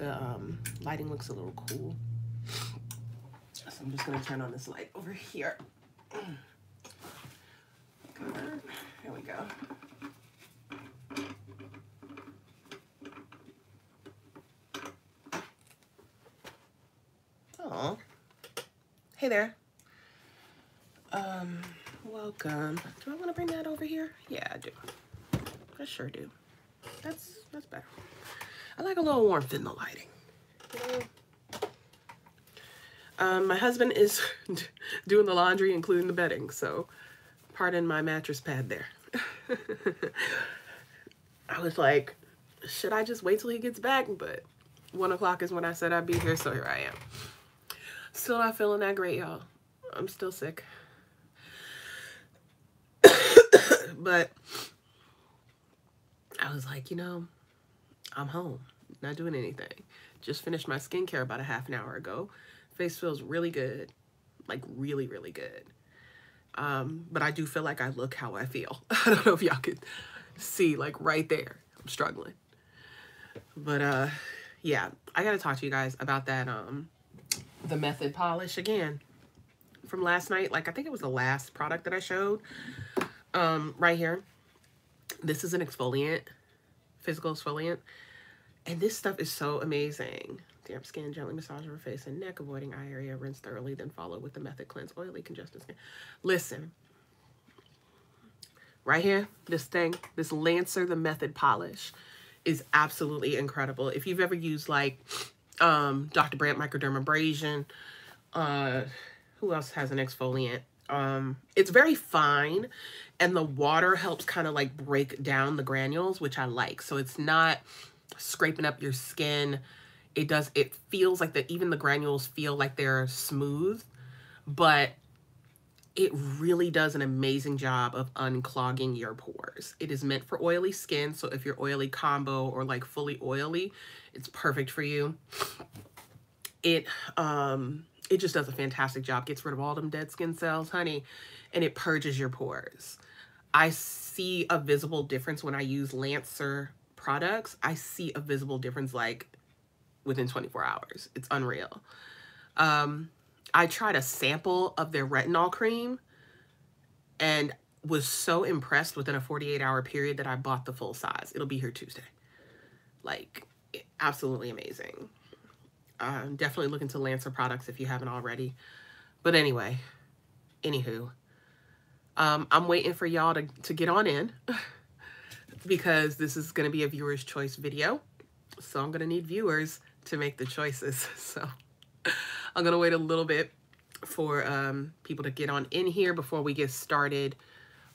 the lighting looks a little cool. So I'm just gonna turn on this light over here. Good. There we go. Oh, hey there. Welcome. Do I want to bring that over here? Yeah, I do. I sure do. That's better. I like a little warmth in the lighting. You know? My husband is doing the laundry, including the bedding, so pardon my mattress pad there. I was like, should I just wait till he gets back? But 1 o'clock is when I said I'd be here, so here I am. Still not feeling that great, y'all. I'm still sick. But I was like, you know, I'm home, not doing anything. Just finished my skincare about a half an hour ago. Face feels really good, like really, really good. But I do feel like I look how I feel. I don't know if y'all could see, like right there, I'm struggling. But yeah, I gotta talk to you guys about that, the Method polish again from last night. Like, I think it was the last product that I showed. Right here, this is an exfoliant, physical exfoliant, and this stuff is so amazing. Damp skin, gently massage over face and neck, avoiding eye area, rinse thoroughly, then follow with the Method cleanse, oily, congested skin. Listen, right here, this thing, this Lancer, the Method polish is absolutely incredible. If you've ever used like Dr. Brandt microdermabrasion, who else has an exfoliant? It's very fine, and the water helps kind of like break down the granules, which I like. So it's not scraping up your skin. It feels like that, even the granules feel like they're smooth, but it really does an amazing job of unclogging your pores. It is meant for oily skin, so if you're oily combo or like fully oily, it's perfect for you. It just does a fantastic job. Gets rid of all them dead skin cells, honey, and it purges your pores. I see a visible difference when I use Lancer products. I see a visible difference like within 24 hours. It's unreal. I tried a sample of their retinol cream and was so impressed within a 48-hour period that I bought the full size. It'll be here Tuesday. Like, absolutely amazing. Definitely look into Lancer products if you haven't already. But anyway, anywho, I'm waiting for y'all to get on in because this is going to be a viewer's choice video. So I'm going to need viewers to make the choices. So I'm going to wait a little bit for people to get on in here before we get started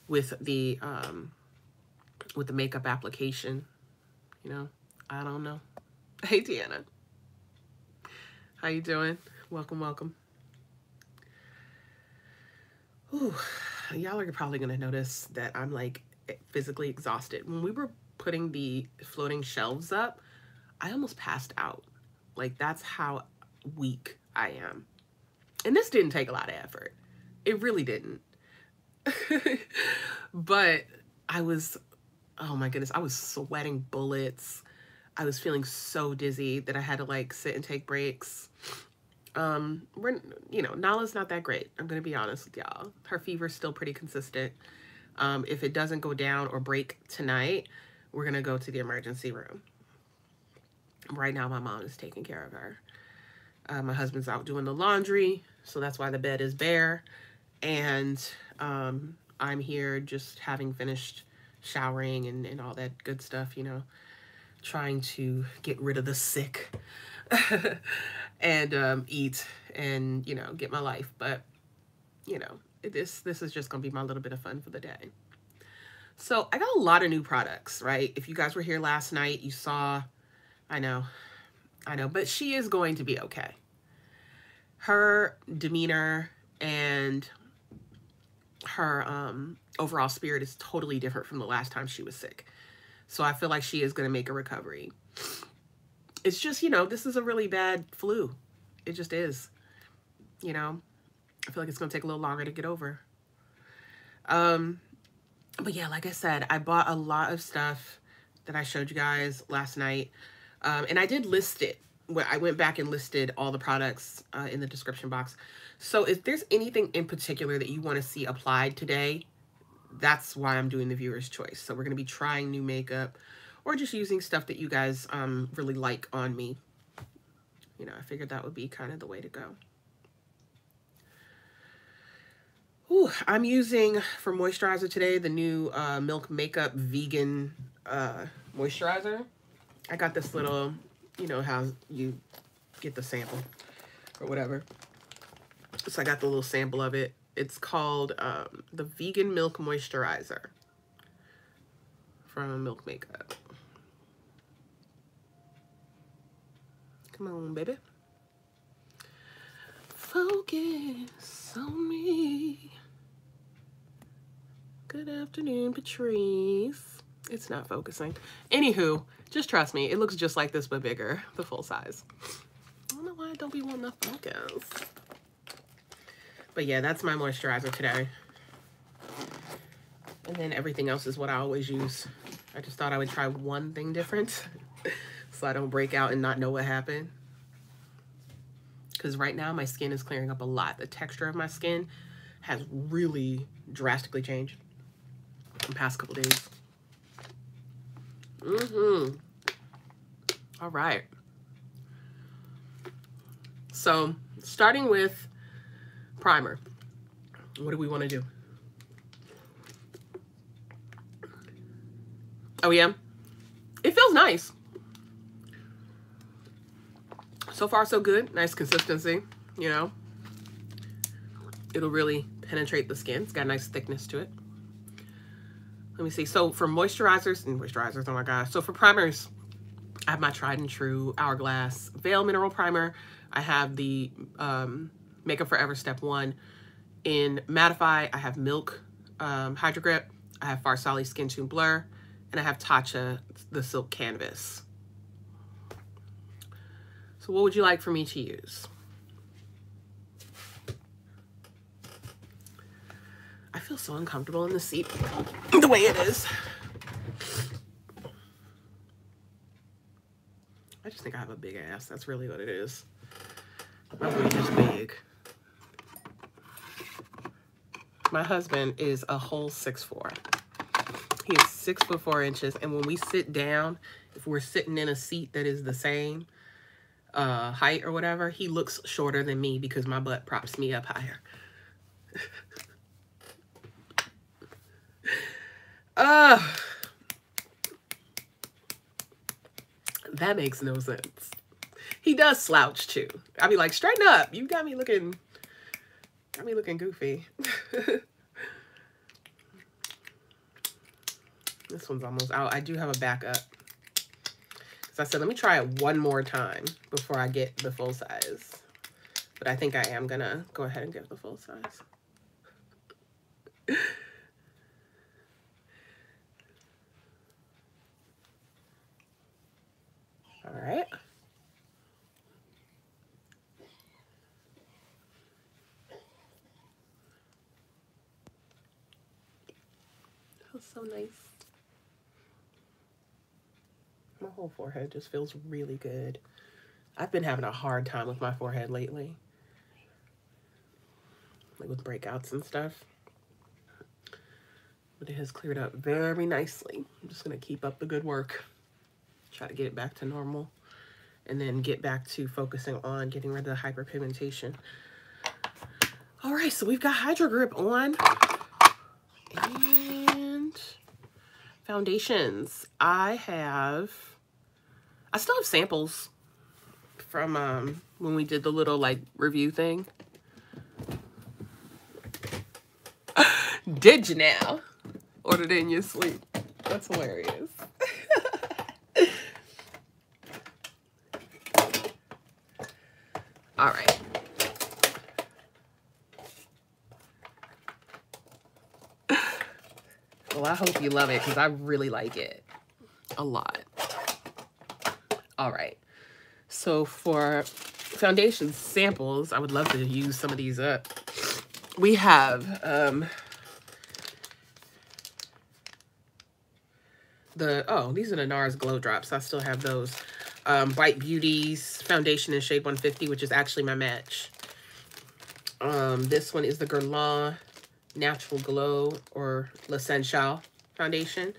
with the makeup application. You know, I don't know. Hey, Deanna. How you doing? Welcome, welcome. Ooh, y'all are probably going to notice that I'm like physically exhausted. When we were putting the floating shelves up, I almost passed out. Like, that's how weak I am. And this didn't take a lot of effort. It really didn't. But I was, oh my goodness, I was sweating bullets. I was feeling so dizzy that I had to like sit and take breaks. You know, Nala's not that great. I'm going to be honest with y'all. Her fever's still pretty consistent. If it doesn't go down or break tonight, we're going to go to the emergency room. Right now, my mom is taking care of her. My husband's out doing the laundry, so that's why the bed is bare. And I'm here just having finished showering and all that good stuff, you know, trying to get rid of the sick and eat and, you know, get my life. But, you know, this is just going to be my little bit of fun for the day. So I got a lot of new products, right? If you guys were here last night, you saw, I know, but she is going to be okay. Her demeanor and her overall spirit is totally different from the last time she was sick. So I feel like she is going to make a recovery. It's just, you know, this is a really bad flu. It just is. You know, I feel like it's going to take a little longer to get over. But yeah, like I said, I bought a lot of stuff that I showed you guys last night. And I did list it I went back and listed all the products in the description box. So if there's anything in particular that you want to see applied today, that's why I'm doing the viewer's choice. So we're going to be trying new makeup or just using stuff that you guys really like on me. You know, I figured that would be kind of the way to go. Ooh, I'm using for moisturizer today the new Milk Makeup Vegan moisturizer. I got this little, you know how you get the sample or whatever. So I got the little sample of it. It's called the Vegan Milk Moisturizer from Milk Makeup. Come on, baby. Focus on me. Good afternoon, Patrice. It's not focusing. Anywho, just trust me. It looks just like this, but bigger. The full size. I don't know why I don't be wanting to focus. But yeah, that's my moisturizer today. And then everything else is what I always use. I just thought I would try one thing different so I don't break out and not know what happened. Because right now my skin is clearing up a lot. The texture of my skin has really drastically changed in the past couple days. All right. So starting with primer. What do we want to do? Oh yeah, it feels nice. So far so good. Nice consistency, you know. It'll really penetrate the skin. It's got a nice thickness to it. Let me see. So for moisturizers, oh my gosh. So for primers, I have my tried and true Hourglass Veil Mineral Primer. I have the Makeup Forever Step 1. In Mattify, I have Milk Hydrogrip. I have Farsali Skin Tune Blur. And I have Tatcha, the Silk Canvas. So what would you like for me to use? I feel so uncomfortable in the seat the way it is. I just think I have a big ass. That's really what it is. My booty is big. My husband is a whole 6'4". He is 6'4", and when we sit down, if we're sitting in a seat that is the same height or whatever, he looks shorter than me because my butt props me up higher. That makes no sense. He does slouch too. I be like, straighten up. You got me looking goofy. This one's almost out. I do have a backup. So I said, let me try it one more time before I get the full size. But I think I am gonna go ahead and get the full size. All right. Feels so nice. My whole forehead just feels really good. I've been having a hard time with my forehead lately. Like with breakouts and stuff. But it has cleared up very nicely. I'm just going to keep up the good work. Try to get it back to normal. And then get back to focusing on getting rid of the hyperpigmentation. All right, so we've got Hydrogrip on. And foundations. I still have samples from when we did the little like review thing. Did you now? Ordered in your sleep. That's hilarious. All right. Well, I hope you love it because I really like it a lot. All right. So for foundation samples, I would love to use some of these up. We have these are the NARS Glow Drops. I still have those. Bite Beauty's foundation in shade 150, which is actually my match. This one is the Grwm Natural Glow or L'Essential foundation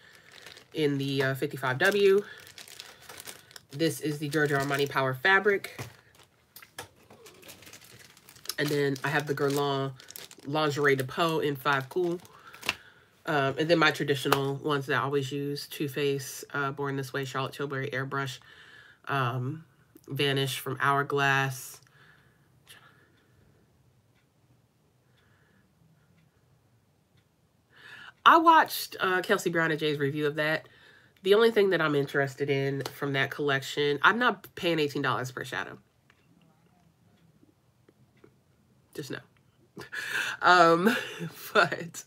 in the 55W. This is the Giorgio Armani Power Fabric. And then I have the Grwm Lingerie de Peau in 5 Cool. And then my traditional ones that I always use, Too Faced, Born This Way, Charlotte Tilbury Airbrush, Vanish from Hourglass. I watched Kelsey Brown and Jay's review of that. The only thing that I'm interested in from that collection, I'm not paying $18 per shadow. Just no. But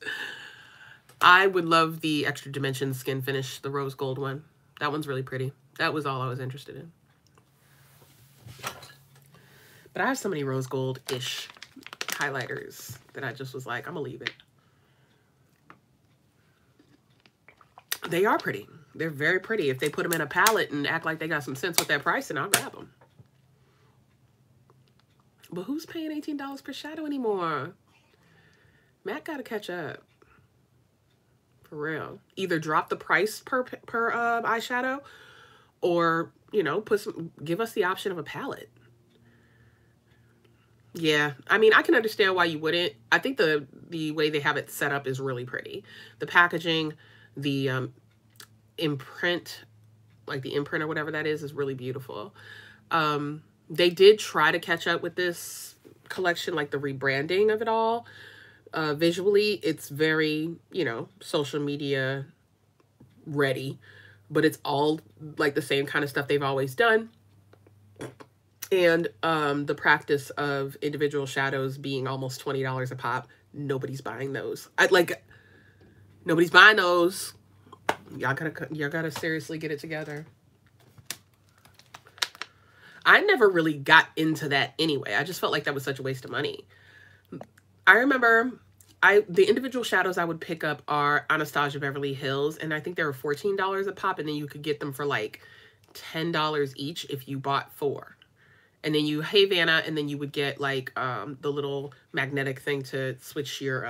I would love the Extra Dimension Skin Finish, the rose gold one. That one's really pretty. That was all I was interested in. But I have so many rose gold-ish highlighters that I just was like, I'm gonna leave it. They are pretty. They're very pretty. If they put them in a palette and act like they got some sense with their pricing, I'll grab them. But who's paying $18 per shadow anymore? Mac gotta catch up. For real. Either drop the price per eyeshadow, or, you know, give us the option of a palette. Yeah, I mean, I can understand why you wouldn't. I think the way they have it set up is really pretty. The packaging, the imprint, like the imprint or whatever that is really beautiful. They did try to catch up with this collection, like the rebranding of it all. Visually, it's very, you know, social media ready, but it's all like the same kind of stuff they've always done. And the practice of individual shadows being almost $20 a pop, nobody's buying those. Nobody's buying those. Y'all gotta seriously get it together. I never really got into that anyway. I just felt like that was such a waste of money. I remember the individual shadows I would pick up are Anastasia Beverly Hills, and I think they were $14 a pop, and then you could get them for like $10 each if you bought 4. And then you Havana, and then you would get like the little magnetic thing to switch your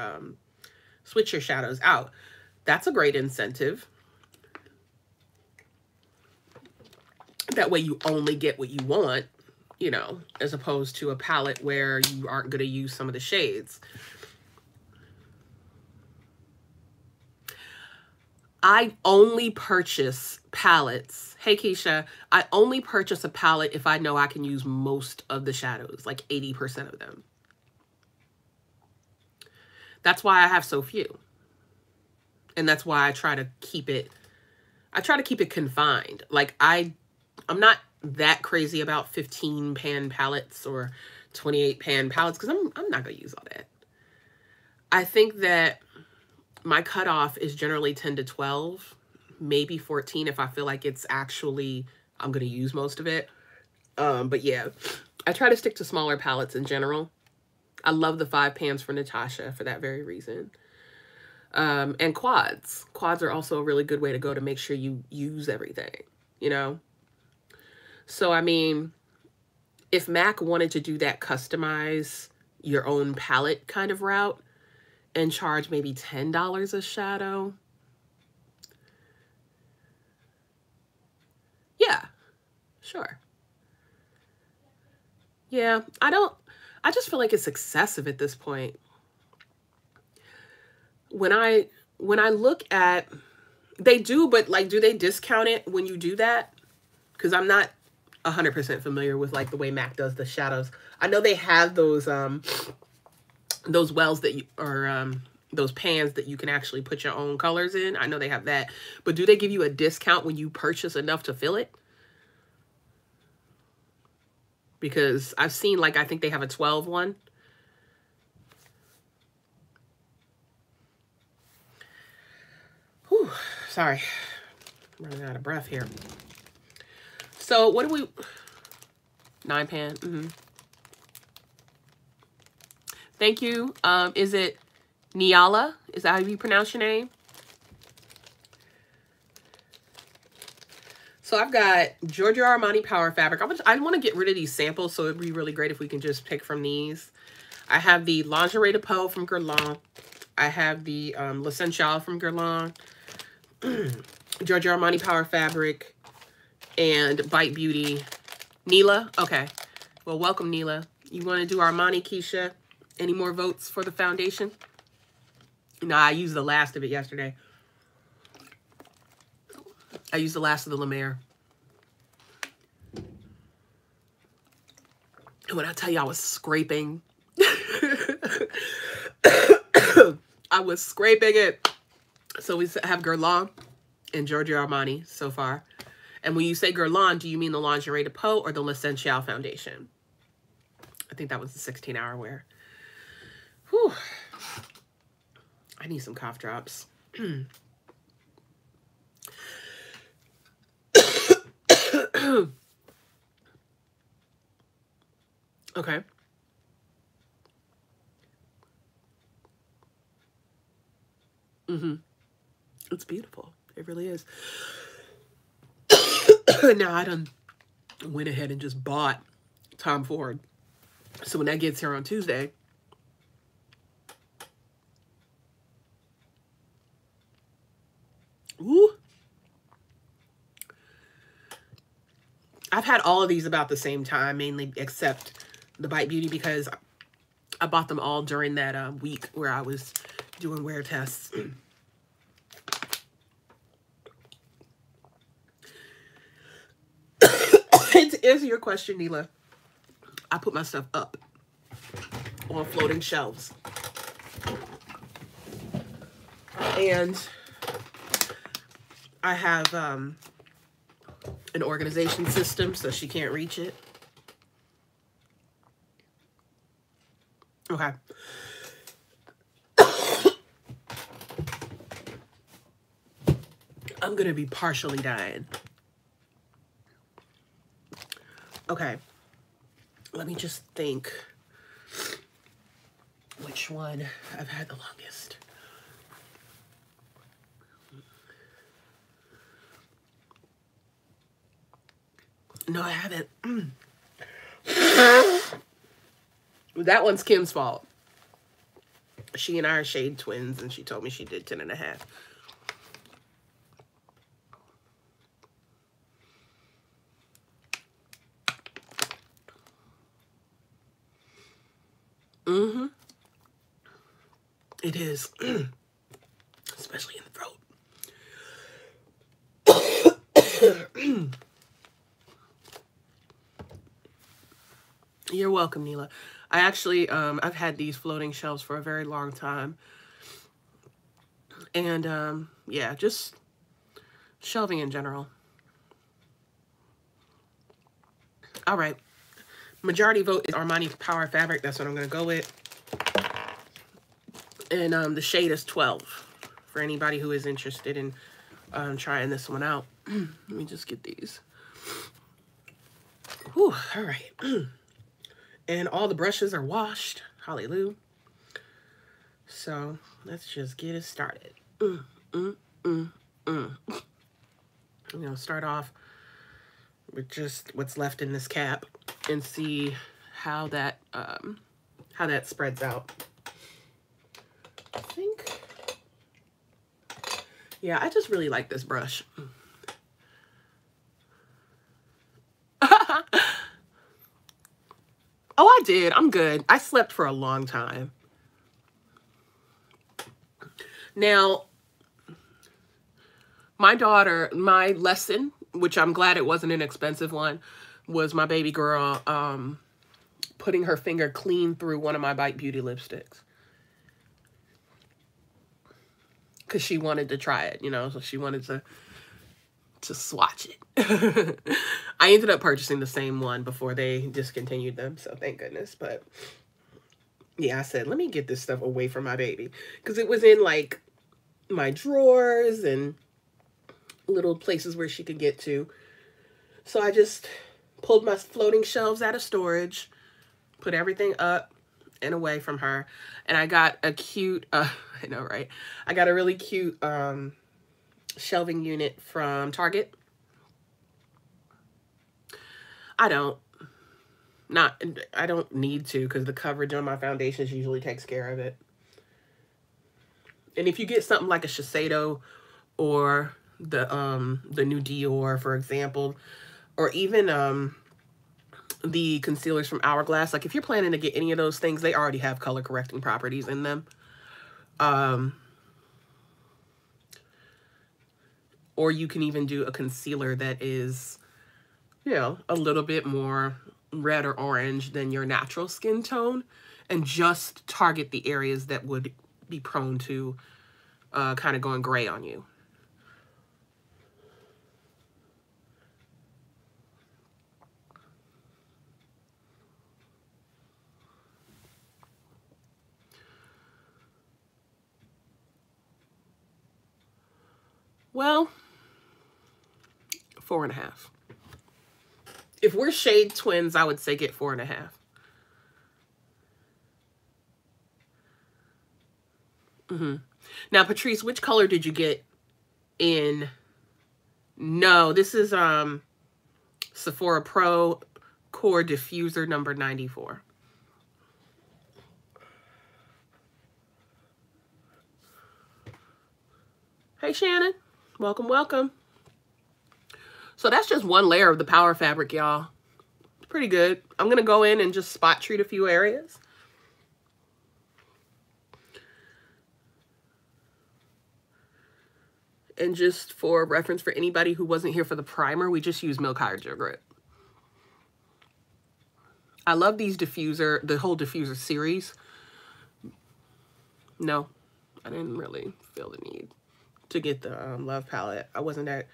shadows out. That's a great incentive. That way you only get what you want, you know, as opposed to a palette where you aren't going to use some of the shades. I only purchase palettes. Hey, Keisha, I only purchase a palette if I know I can use most of the shadows, like 80% of them. That's why I have so few. And that's why I try to keep it, confined. Like I'm not that crazy about 15 pan palettes or 28 pan palettes because I'm not going to use all that. I think that my cutoff is generally 10 to 12, maybe 14 if I feel like it's actually, I'm going to use most of it. But yeah, I try to stick to smaller palettes in general. I love the 5 pans for Natasha for that very reason. And quads. Quads are also a really good way to go to make sure you use everything, you know? So, I mean, if MAC wanted to do that customize your own palette kind of route and charge maybe $10 a shadow, yeah, sure. Yeah, I just feel like it's excessive at this point. When I look at, they do, but like, do they discount it when you do that? Because I'm not 100% familiar with like the way MAC does the shadows. I know they have those wells that you, or those pans that you can actually put your own colors in. I know they have that, but do they give you a discount when you purchase enough to fill it? Because I've seen, like, I think they have a 12 one. Whew, sorry. I'm running out of breath here. So what do we, 9 pan? Thank you. Is it Niala? Is that how you pronounce your name? So I've got Giorgio Armani Power Fabric. I want to get rid of these samples, so it'd be really great if we can just pick from these. I have the Lingerie de Peau from Grwm. I have the L'Essential from Grwm. Giorgio Armani Power Fabric. And Bite Beauty. Neela? Okay. Well, welcome, Neela. You want to do Armani, Keisha? Any more votes for the foundation? No, I used the last of it yesterday. I used the last of the La Mer. And when I tell you I was scraping, I was scraping it. So we have Grwm and Giorgio Armani so far. And when you say Grwm, do you mean the Lingerie de Peau or the L'Essential foundation? I think that was the 16-hour wear. Whew. I need some cough drops. Okay. It's beautiful. It really is. Now, I done went ahead and just bought Tom Ford. So when that gets here on Tuesday, ooh, I've had all of these about the same time, mainly except the Bite Beauty, because I bought them all during that week where I was doing wear tests. To answer your question, Neela, I put my stuff up on floating shelves. And I have an organization system so she can't reach it. Okay. I'm going to be partially dying. Okay. Let me just think which one I've had the longest. No, I haven't. That one's Kim's fault. She and I are shade twins, and she told me she did 10.5. It is. Especially in the throat. You're welcome, Neela. I actually, I've had these floating shelves for a very long time. And, yeah, just shelving in general. All right. Majority vote is Armani Power Fabric. That's what I'm going to go with. And the shade is 12 for anybody who is interested in trying this one out. Let me just get these. Whew, all right. And all the brushes are washed. Hallelujah. So let's just get it started. I'm going to start off with just what's left in this cap and see how that spreads out. I think, yeah, I just really like this brush. Oh, I did. I'm good. I slept for a long time. Now, my daughter, my lesson, which I'm glad it wasn't an expensive one, was my baby girl putting her finger clean through one of my Bite Beauty lipsticks. Because she wanted to try it, you know, so she wanted to swatch it. I ended up purchasing the same one before they discontinued them, so thank goodness. But yeah, I said, let me get this stuff away from my baby, because it was in like my drawers and little places where she could get to. So I just pulled my floating shelves out of storage, put everything up and away from her, and I got a cute I know, right? I got a really cute shelving unit from Target. I don't. I don't need to, because the coverage on my foundations usually takes care of it. And if you get something like a Shiseido or the new Dior, for example, or even the concealers from Hourglass, like if you're planning to get any of those things, they already have color correcting properties in them. Or you can even do a concealer that is, you know, a little bit more red or orange than your natural skin tone, and just target the areas that would be prone to kind of going gray on you. Well, 4.5. If we're shade twins, I would say get 4.5. Now, Patrice, which color did you get in? No, this is Sephora Pro Core Diffuser number 94. Hey, Shannon. Welcome, welcome. So that's just one layer of the Power Fabric, y'all. Pretty good. I'm going to go in and just spot treat a few areas. And just for reference for anybody who wasn't here for the primer, we just use Milk Hydrogrip. I love these the whole diffuser series. No, I didn't really feel the need to get the Love palette. I wasn't that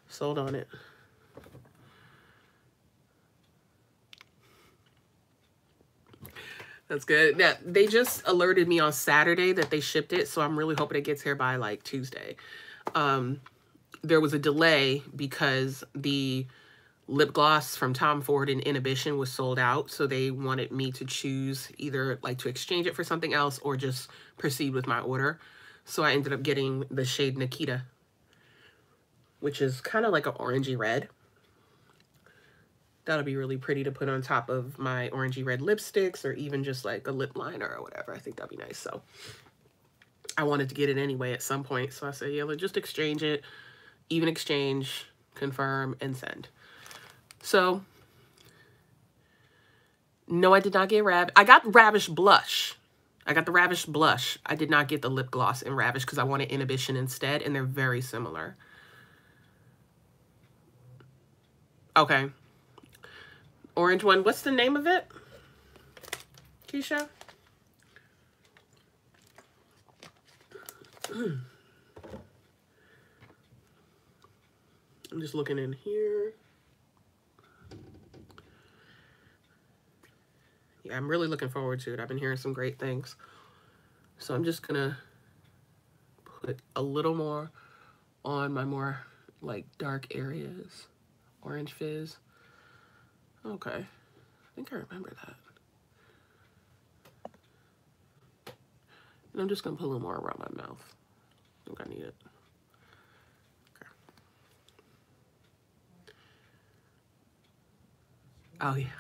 sold on it. That's good. Yeah, they just alerted me on Saturday that they shipped it, so I'm really hoping it gets here by like Tuesday. There was a delay because the lip gloss from Tom Ford and Inhibition was sold out, so they wanted me to choose either like to exchange it for something else or just proceed with my order. So I ended up getting the shade Nikita, which is kind of like an orangey red. That'll be really pretty to put on top of my orangey red lipsticks, or even just like a lip liner or whatever. I think that'd be nice. So I wanted to get it anyway at some point. So I said, yeah, let's just exchange it, even exchange, confirm, and send. So no, I did not get Ravish. I got Ravish blush. I got the Ravish blush. I did not get the lip gloss in Ravish because I wanted Inhibition instead, and they're very similar. Okay. Orange one. What's the name of it, Keisha? I'm just looking in here. Yeah, I'm really looking forward to it. I've been hearing some great things. So I'm just gonna put a little more on my more like dark areas. Orange Fizz. Okay, I think I remember that. And I'm just gonna put a little more around my mouth. I think I need it. Okay. Oh yeah,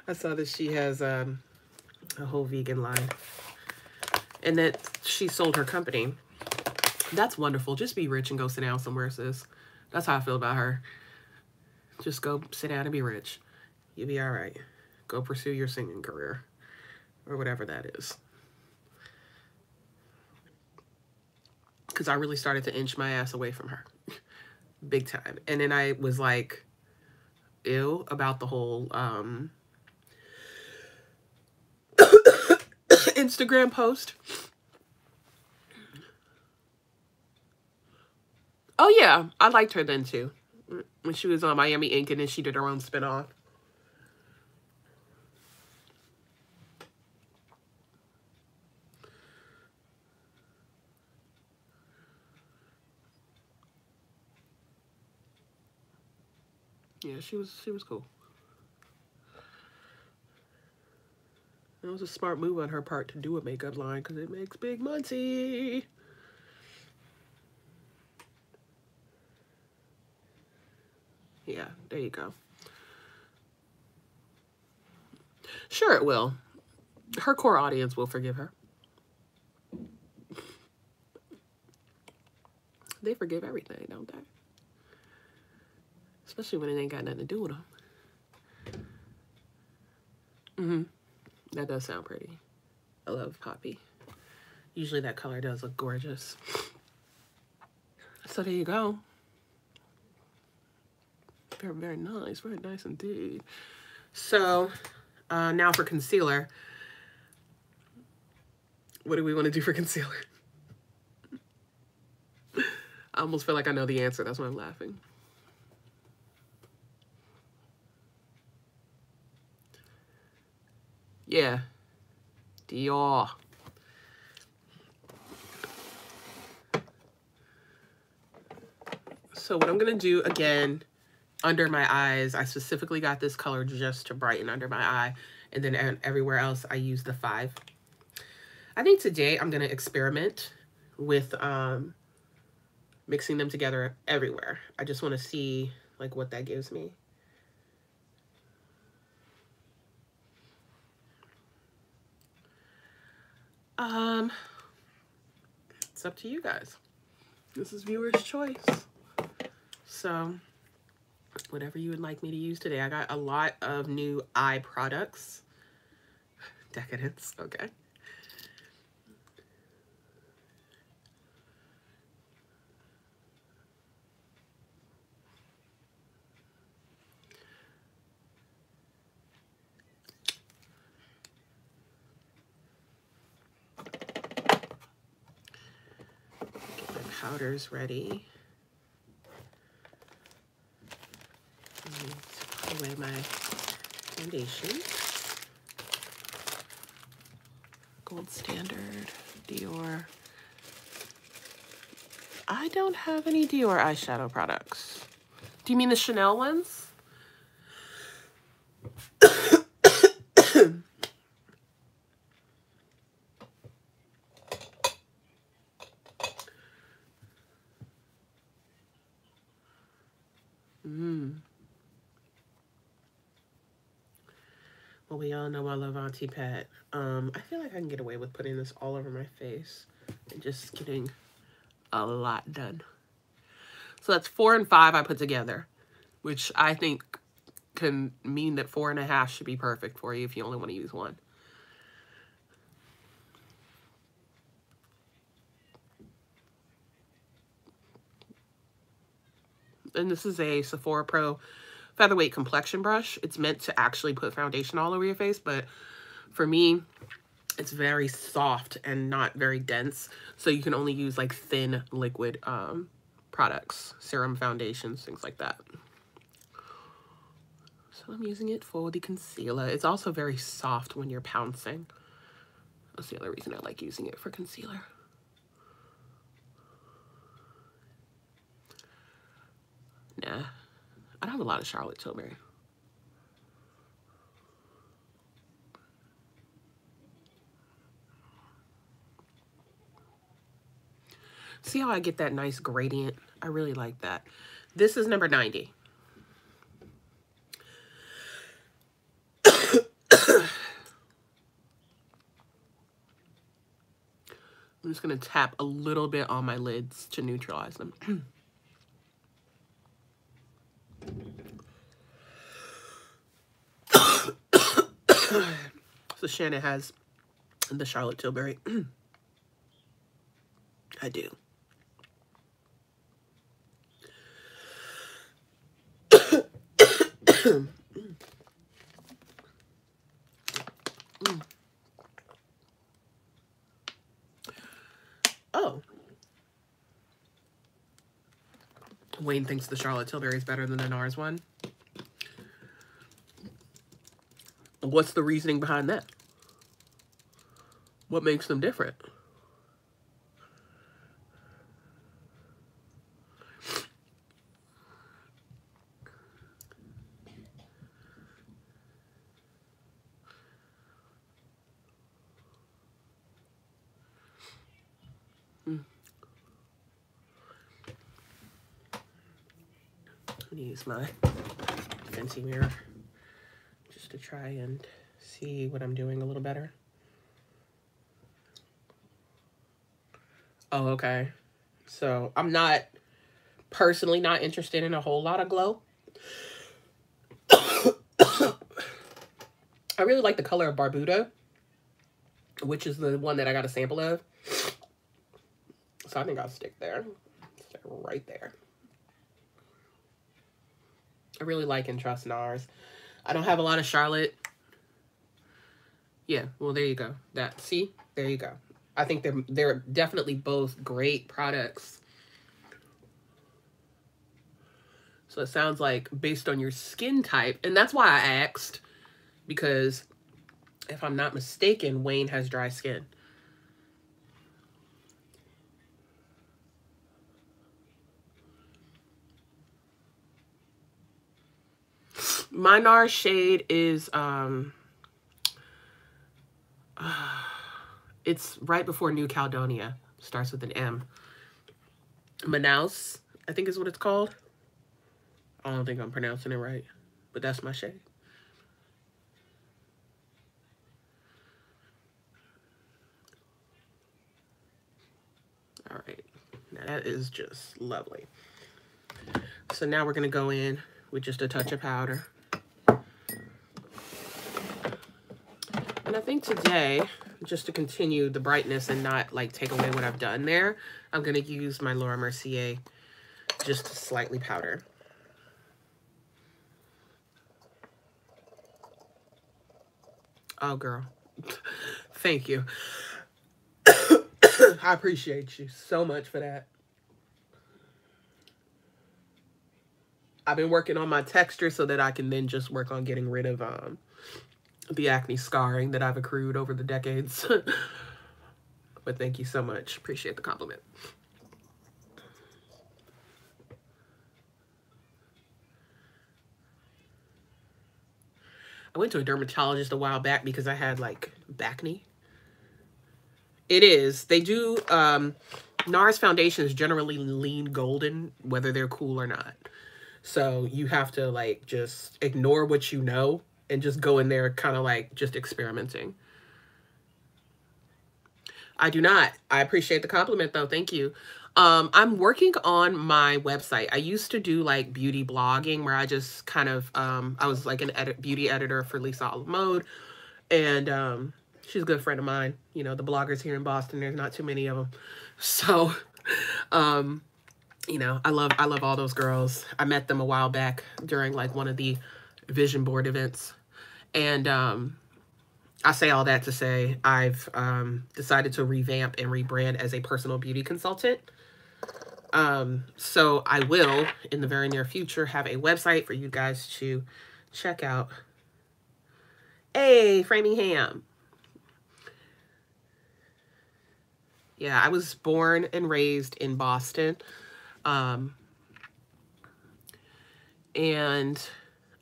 I saw that she has a whole vegan line, and that she sold her company. That's wonderful. Just be rich and go sit down somewhere, sis. That's how I feel about her. Just go sit down and be rich. You'll be all right. Go pursue your singing career, or whatever that is. Because I really started to inch my ass away from her. Big time. And then I was like, ew, about the whole Instagram post. Oh yeah, I liked her then too. When she was on Miami Ink and then she did her own spinoff. Yeah, she was cool. It was a smart move on her part to do a makeup line because it makes big money. Yeah, there you go. Sure it will. Her core audience will forgive her. They forgive everything, don't they? Especially when it ain't got nothing to do with them. That does sound pretty. I love poppy. Usually that color does look gorgeous. So there you go. Very, very nice. Very nice indeed. So now for concealer. What do we want to do for concealer? I almost feel like I know the answer. That's why I'm laughing. Yeah. Dior. So what I'm going to do again, under my eyes, I specifically got this color just to brighten under my eye. And then everywhere else, I use the 5. I think today I'm going to experiment with mixing them together everywhere. I just want to see like what that gives me. It's up to you guys. This is viewer's choice. So whatever you would like me to use today. I got a lot of new eye products. Decadence, okay. Get my powders ready. Put away my foundation. Gold Standard, Dior. I don't have any Dior eyeshadow products. Do you mean the Chanel ones? Well, we all know I love Auntie Pat. I feel like I can get away with putting this all over my face and just getting a lot done. So that's 4 and 5 I put together, which I think can mean that 4.5 should be perfect for you if you only want to use 1. And this is a Sephora Pro Featherweight complexion brush. It's meant to actually put foundation all over your face, but for me, it's very soft and not very dense. So you can only use like thin liquid products, serum foundations, things like that. So I'm using it for the concealer. It's also very soft when you're pouncing. That's the other reason I like using it for concealer. Nah, I don't have a lot of Charlotte Tilbury. See how I get that nice gradient? I really like that. This is number 90. I'm just going to tap a little bit on my lids to neutralize them. So Shannon has the Charlotte Tilbury. I do. Oh. Wayne thinks the Charlotte Tilbury is better than the NARS one. What's the reasoning behind that? What makes them different? I'm gonna use my Fenty mirror just to try and see what I'm doing a little better. Oh, okay. So I'm not personally not interested in a whole lot of glow. I really like the color of Barbuda, which is the one that I got a sample of. So I think I'll stick there. Stick right there. I really like and trust NARS. I don't have a lot of Charlotte. Yeah, well, there you go. That, see? There you go. I think they're definitely both great products. So it sounds like based on your skin type, and that's why I asked, because if I'm not mistaken, Wayne has dry skin. My NARS shade is, it's right before New Caledonia. Starts with an M. Manaus, I think is what it's called. I don't think I'm pronouncing it right, but that's my shade. All right, now that is just lovely. So now we're gonna go in with just a touch of powder. And I think today, just to continue the brightness and not like take away what I've done there, I'm gonna use my Laura Mercier just to slightly powder. Oh, girl. Thank you. I appreciate you so much for that. I've been working on my texture so that I can then just work on getting rid of the acne scarring that I've accrued over the decades. But thank you so much. Appreciate the compliment. I went to a dermatologist a while back because I had like bacne. It is. They do, NARS foundations generally lean golden, whether they're cool or not. So you have to like just ignore what you know and just go in there kind of like just experimenting. I do not. I appreciate the compliment though. Thank you. I'm working on my website. I used to do like beauty blogging where I just kind of, I was like an beauty editor for Lisa Olive Mode. And she's a good friend of mine. You know, the bloggers here in Boston, there's not too many of them. So, you know, I love all those girls. I met them a while back during like one of the vision board events. And I say all that to say I've decided to revamp and rebrand as a personal beauty consultant. So I will, in the very near future, have a website for you guys to check out. Hey, Framingham. Yeah, I was born and raised in Boston. And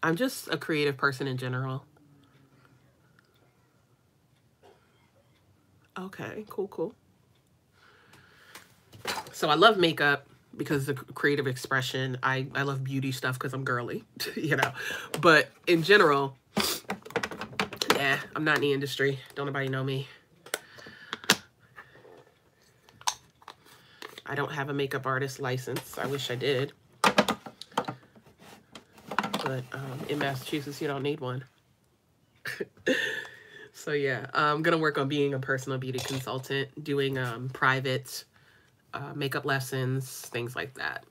I'm just a creative person in general. Okay, cool, cool. So I love makeup because of the creative expression. I love beauty stuff because I'm girly, you know. But in general, yeah, I'm not in the industry. Don't nobody know me. I don't have a makeup artist license. I wish I did. But in Massachusetts, you don't need one. So yeah, I'm going to work on being a personal beauty consultant, doing private makeup lessons, things like that.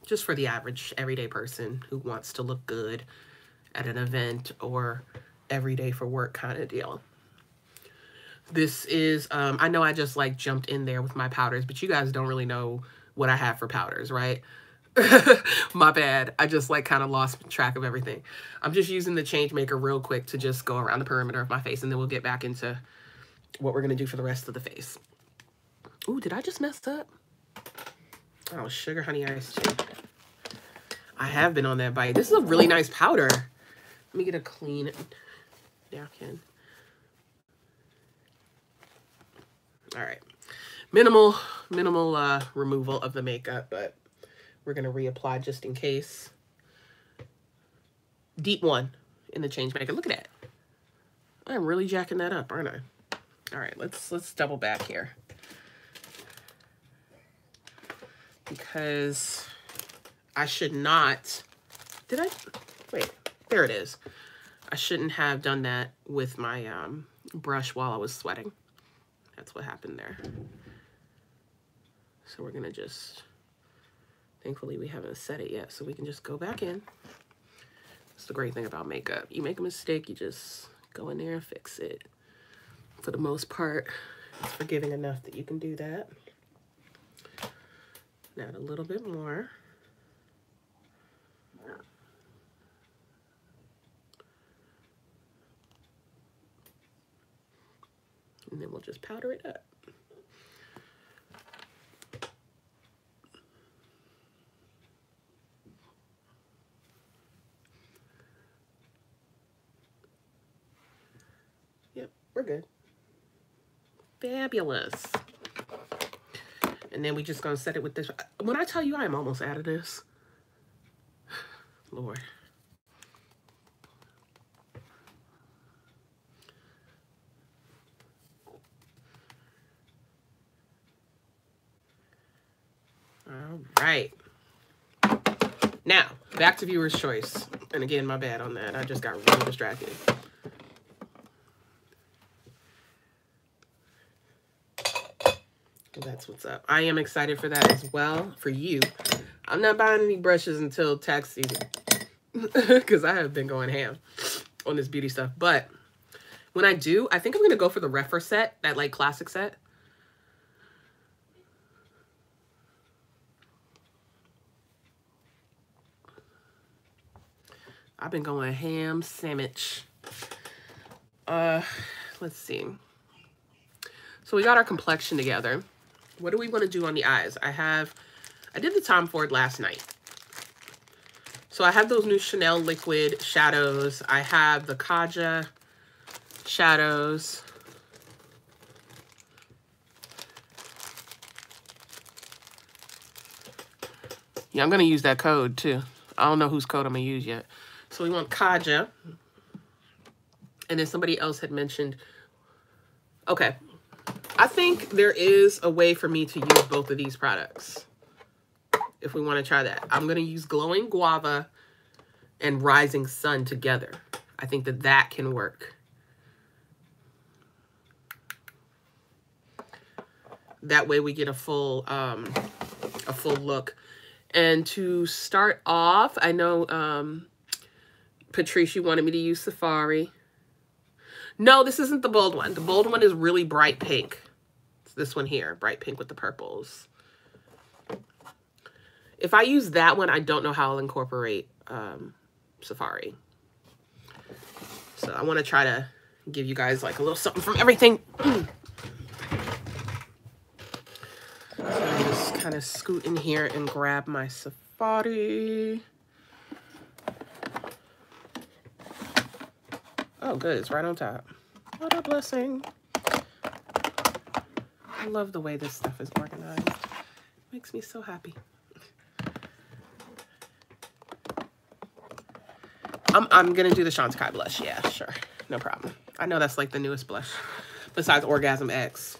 Just for the average everyday person who wants to look good at an event or every day for work kind of deal. This is, I know I just like jumped in there with my powders, but you guys don't really know what I have for powders, right? My bad. I just like kind of lost track of everything. I'm just using the Changemaker real quick to just go around the perimeter of my face, and then we'll get back into what we're going to do for the rest of the face. Ooh, did I just mess up? Oh, sugar honey iced tea. I have been on that bite. This is a really nice powder. Let me get a clean napkin. All right. Minimal removal of the makeup, but we're going to reapply just in case. Deep one in the Changemaker. Look at that. I'm really jacking that up, aren't I? All right, let's double back here. Because I should not, did I? Wait, there it is. I shouldn't have done that with my brush while I was sweating. That's what happened there. So we're gonna just, thankfully we haven't set it yet, so we can just go back in. That's the great thing about makeup. You make a mistake, you just go in there and fix it. For the most part, it's forgiving enough that you can do that. Now add a little bit more. And then we'll just powder it up. Yep, we're good. Fabulous. And then we just gonna set it with this. When I tell you I'm almost out of this, Lord. All right. Now, back to viewer's choice. And again, my bad on that. I just got really distracted. That's what's up. I am excited for that as well, for you. I'm not buying any brushes until tax season because I have been going ham on this beauty stuff. But when I do, I think I'm going to go for the Refer set, that like classic set. I've been going ham sandwich. Let's see. So we got our complexion together. What do we want to do on the eyes? I did the Tom Ford last night. So I have those new Chanel liquid shadows. I have the Kaja shadows. Yeah, I'm going to use that code too. I don't know whose code I'm going to use yet. So we want Kaja. And then somebody else had mentioned, okay, I think there is a way for me to use both of these products. If we want to try that. I'm going to use Glowing Guava and Rising Sun together. I think that that can work. That way we get a full look. And to start off, I know Patricia wanted me to use Safari. No, this isn't the bold one. The bold one is really bright pink. It's this one here, bright pink with the purples. If I use that one, I don't know how I'll incorporate Safari. So I want to try to give you guys like a little something from everything. So I just kind of scoot in here and grab my Safari. Oh, good. It's right on top. What a blessing. I love the way this stuff is organized. It makes me so happy. I'm going to do the Chantecaille blush. Yeah, sure. No problem. I know that's like the newest blush besides Orgasm X.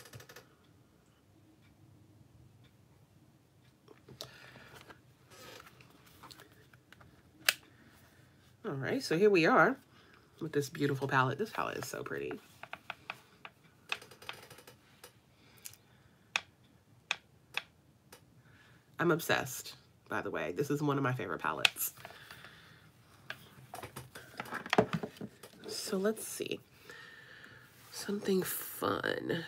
All right, so here we are with this beautiful palette. This palette is so pretty. I'm obsessed, by the way. This is one of my favorite palettes. So let's see. Something fun.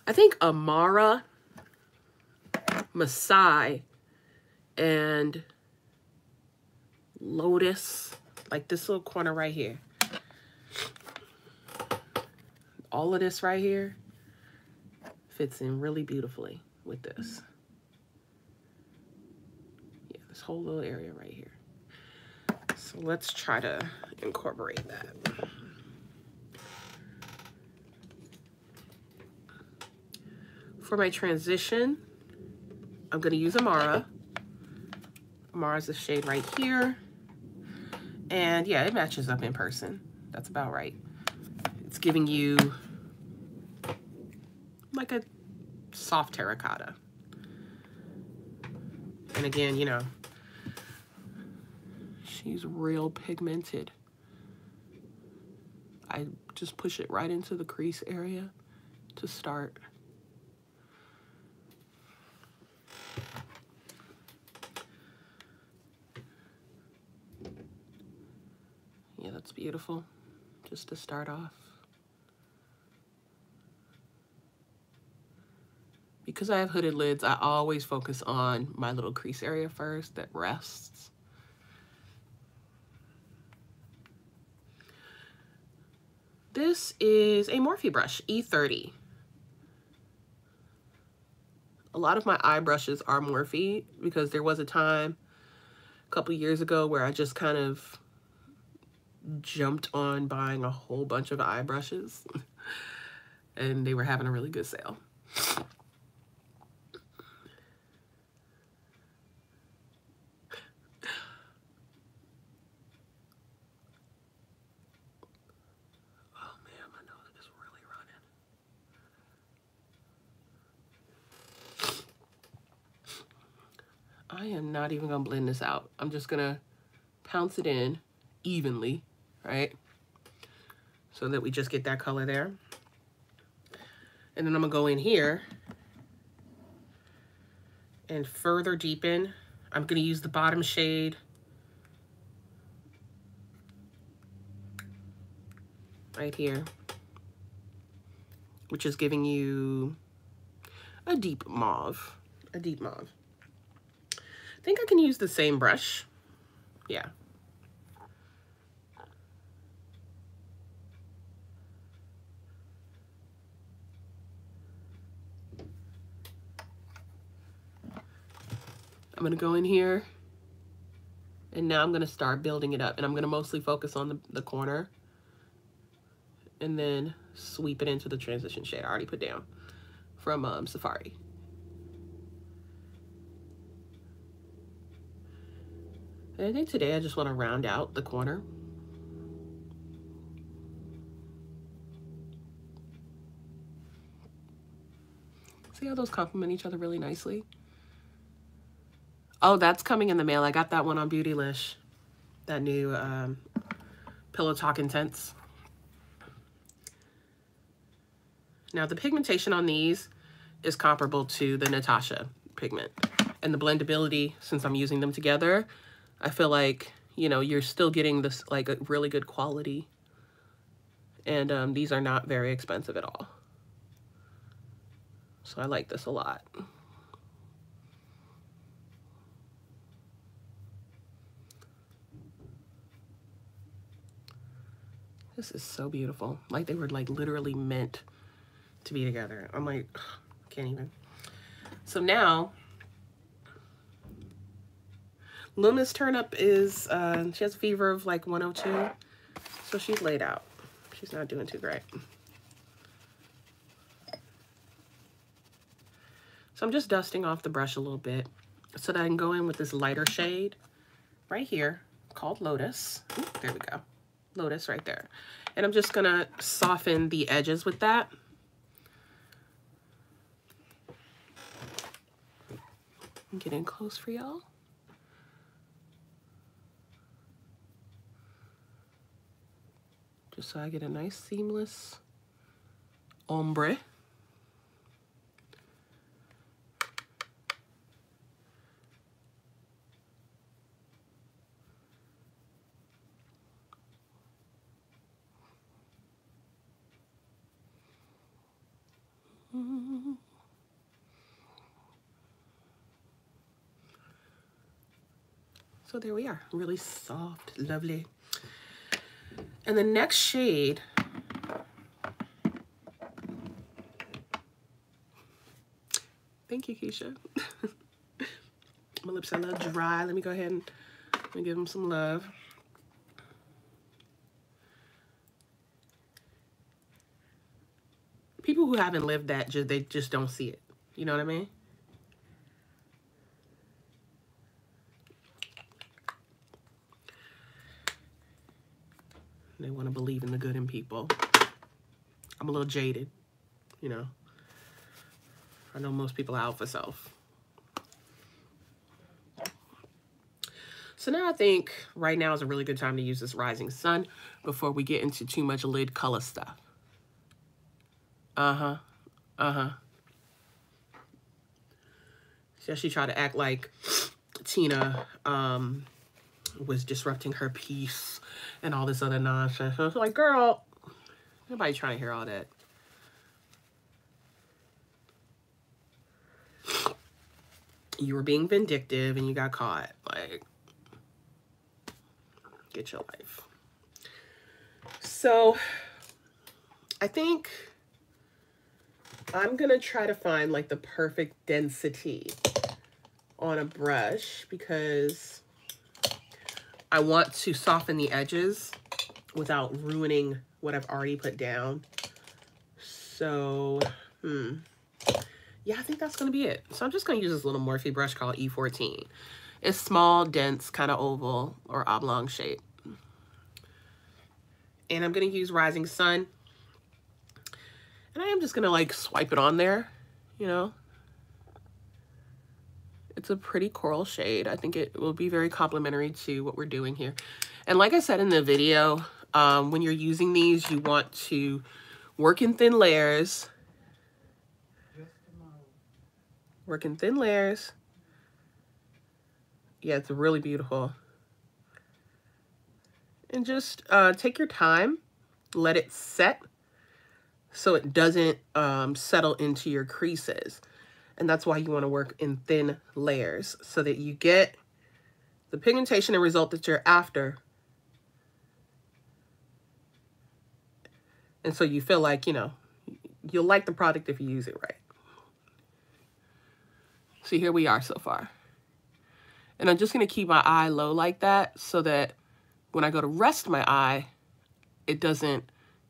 I think Amara, Masai, and Lotus, like this little corner right here. All of this right here fits in really beautifully with this. Yeah, this whole little area right here. So let's try to incorporate that. For my transition, I'm going to use Amara. Amara's the shade right here. And yeah, it matches up in person. That's about right. It's giving you like a soft terracotta. And again, you know, she's real pigmented. I just push it right into the crease area to start. Yeah, that's beautiful, just to start off. Because I have hooded lids, I always focus on my little crease area first that rests. This is a Morphe brush, E30. A lot of my eye brushes are Morphe because there was a time a couple years ago where I just kind of jumped on buying a whole bunch of eye brushes and they were having a really good sale. I am not even gonna blend this out. I'm just gonna pounce it in evenly, right? So that we just get that color there. And then I'm gonna go in here and further deepen. I'm gonna use the bottom shade right here, which is giving you a deep mauve, I think I can use the same brush. Yeah. I'm gonna go in here and now I'm gonna start building it up, and I'm gonna mostly focus on the corner and then sweep it into the transition shade I already put down from Safari. And I think today I just want to round out the corner. See how those complement each other really nicely? Oh, that's coming in the mail. I got that one on Beautylish. That new Pillow Talk Intense. Now the pigmentation on these is comparable to the Natasha pigment. And the blendability, since I'm using them together, I feel like, you know, you're still getting this like a really good quality. And these are not very expensive at all. So I like this a lot. This is so beautiful. Like they were like literally meant to be together. I'm like, ugh, can't even. So now, Luna's turn up is, she has a fever of like 102. So she's laid out. She's not doing too great. So I'm just dusting off the brush a little bit so that I can go in with this lighter shade right here called Lotus. Ooh, there we go. Lotus right there. And I'm just gonna soften the edges with that. Get in close for y'all. Just so I get a nice seamless ombre. So there we are, really soft, lovely. And the next shade, thank you, Keisha. My lips are a little dry. Let me go ahead and give them some love. People who haven't lived that, they just don't see it. You know what I mean? They want to believe in the good in people. I'm a little jaded, you know. I know most people are out for self. So now I think right now is a really good time to use this Rising Sun before we get into too much lid color stuff. So she tried to act like Tina was disrupting her peace and all this other nonsense. I was like, girl, nobody trying to hear all that. You were being vindictive and you got caught. Like, get your life. So I think I'm gonna try to find like the perfect density on a brush because I want to soften the edges without ruining what I've already put down. So, yeah, I think that's gonna be it. So I'm just gonna use this little Morphe brush called E14. It's small, dense, kind of oval or oblong shape. And I'm gonna use Rising Sun. And I am just gonna like swipe it on there, you know. It's a pretty coral shade. I think it will be very complimentary to what we're doing here. And like I said in the video, when you're using these, you want to work in thin layers. Work in thin layers. Yeah, it's really beautiful. And just take your time, let it set so it doesn't settle into your creases. And that's why you want to work in thin layers so that you get the pigmentation and result that you're after. And so you feel like, you know, you'll like the product if you use it right. See, here we are so far. And I'm just going to keep my eye low like that so that when I go to rest my eye, it doesn't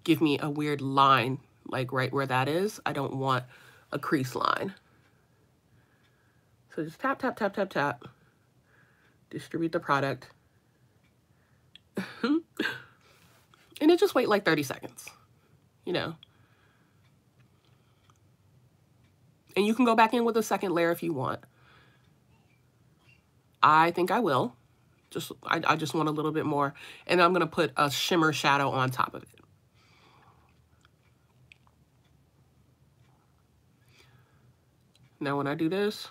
give me a weird line like right where that is. I don't want a crease line. So just tap, tap, tap, tap, tap. Distribute the product. And then just wait like 30 seconds, you know. And you can go back in with a second layer if you want. I think I will. I just want a little bit more. And I'm going to put a shimmer shadow on top of it. Now when I do this,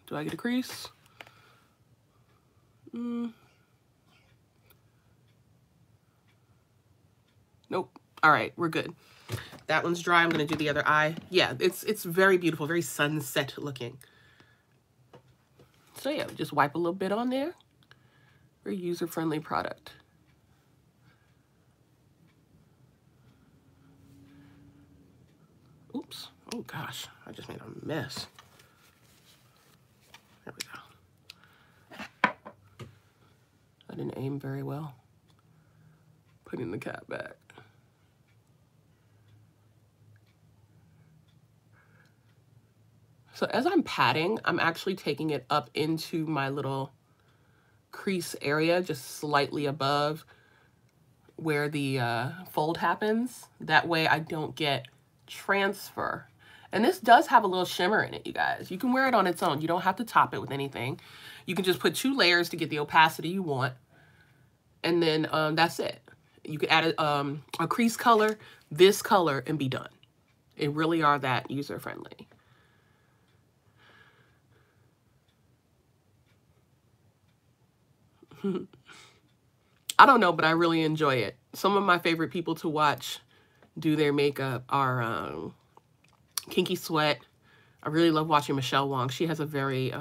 do I get a crease? Nope. All right, we're good. That one's dry. I'm going to do the other eye. Yeah, it's very beautiful, very sunset looking. So yeah, just wipe a little bit on there. Very user-friendly product. Oops. Oh gosh, I just made a mess. There we go. I didn't aim very well. Putting the cap back. So as I'm patting, I'm actually taking it up into my little crease area, just slightly above where the fold happens. That way I don't get transfer. And this does have a little shimmer in it, you guys. You can wear it on its own. You don't have to top it with anything. You can just put 2 layers to get the opacity you want. And then that's it. You can add a crease color, this color, and be done. It really are that user-friendly. I don't know, but I really enjoy it. Some of my favorite people to watch do their makeup are Kinky Sweat. I really love watching Michelle Wong. She has a very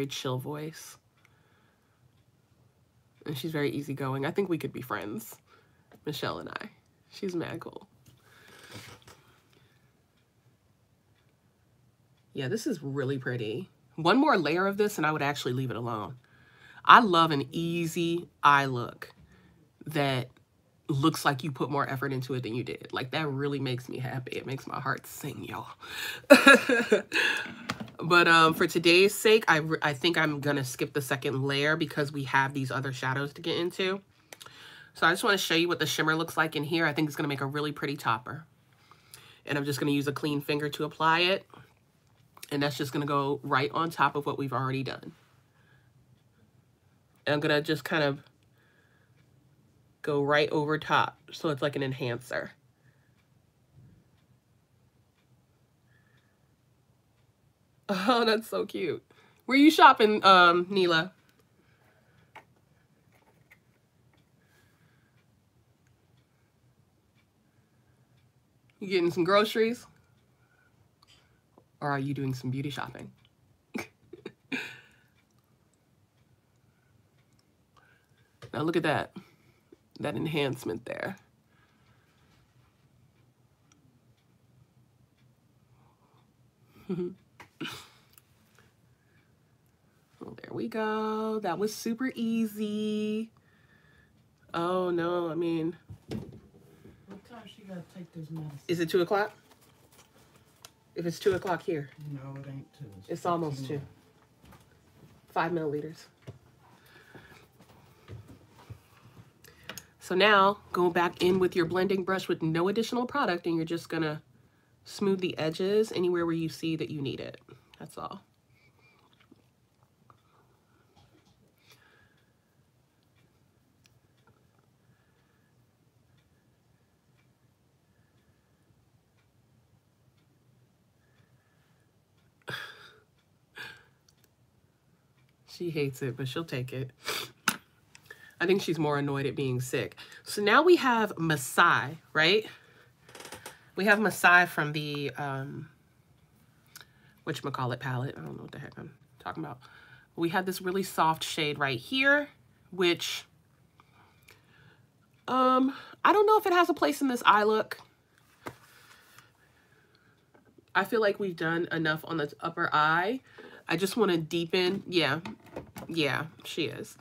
chill voice. And she's very easygoing. I think we could be friends, Michelle and I. She's mad cool. Yeah, this is really pretty. One more layer of this and I would actually leave it alone. I love an easy eye look that looks like you put more effort into it than you did. Like, that really makes me happy. It makes my heart sing, y'all. But for today's sake, I think I'm going to skip the second layer because we have these other shadows to get into. So I just want to show you what the shimmer looks like in here. I think it's going to make a really pretty topper. And I'm just going to use a clean finger to apply it. And that's just going to go right on top of what we've already done. And I'm going to just kind of go right over top. So it's like an enhancer. Oh, that's so cute. Where are you shopping, Neela? You getting some groceries? Or are you doing some beauty shopping? Now look at that. That enhancement there. Oh, there we go. That was super easy. Oh no, I mean. What time she gotta take this medicine? Is it 2 o'clock? If it's 2 o'clock here. No, it ain't 2. It's almost 2. 5 milliliters. So now go back in with your blending brush with no additional product, and you're just gonna smooth the edges anywhere where you see that you need it. That's all. She hates it, but she'll take it. I think she's more annoyed at being sick. So now we have Masai, right? We have Masai from the, whatchamacallit palette. I don't know what the heck I'm talking about. We have this really soft shade right here, which, I don't know if it has a place in this eye look. I feel like we've done enough on the upper eye. I just want to deepen. Yeah, she is.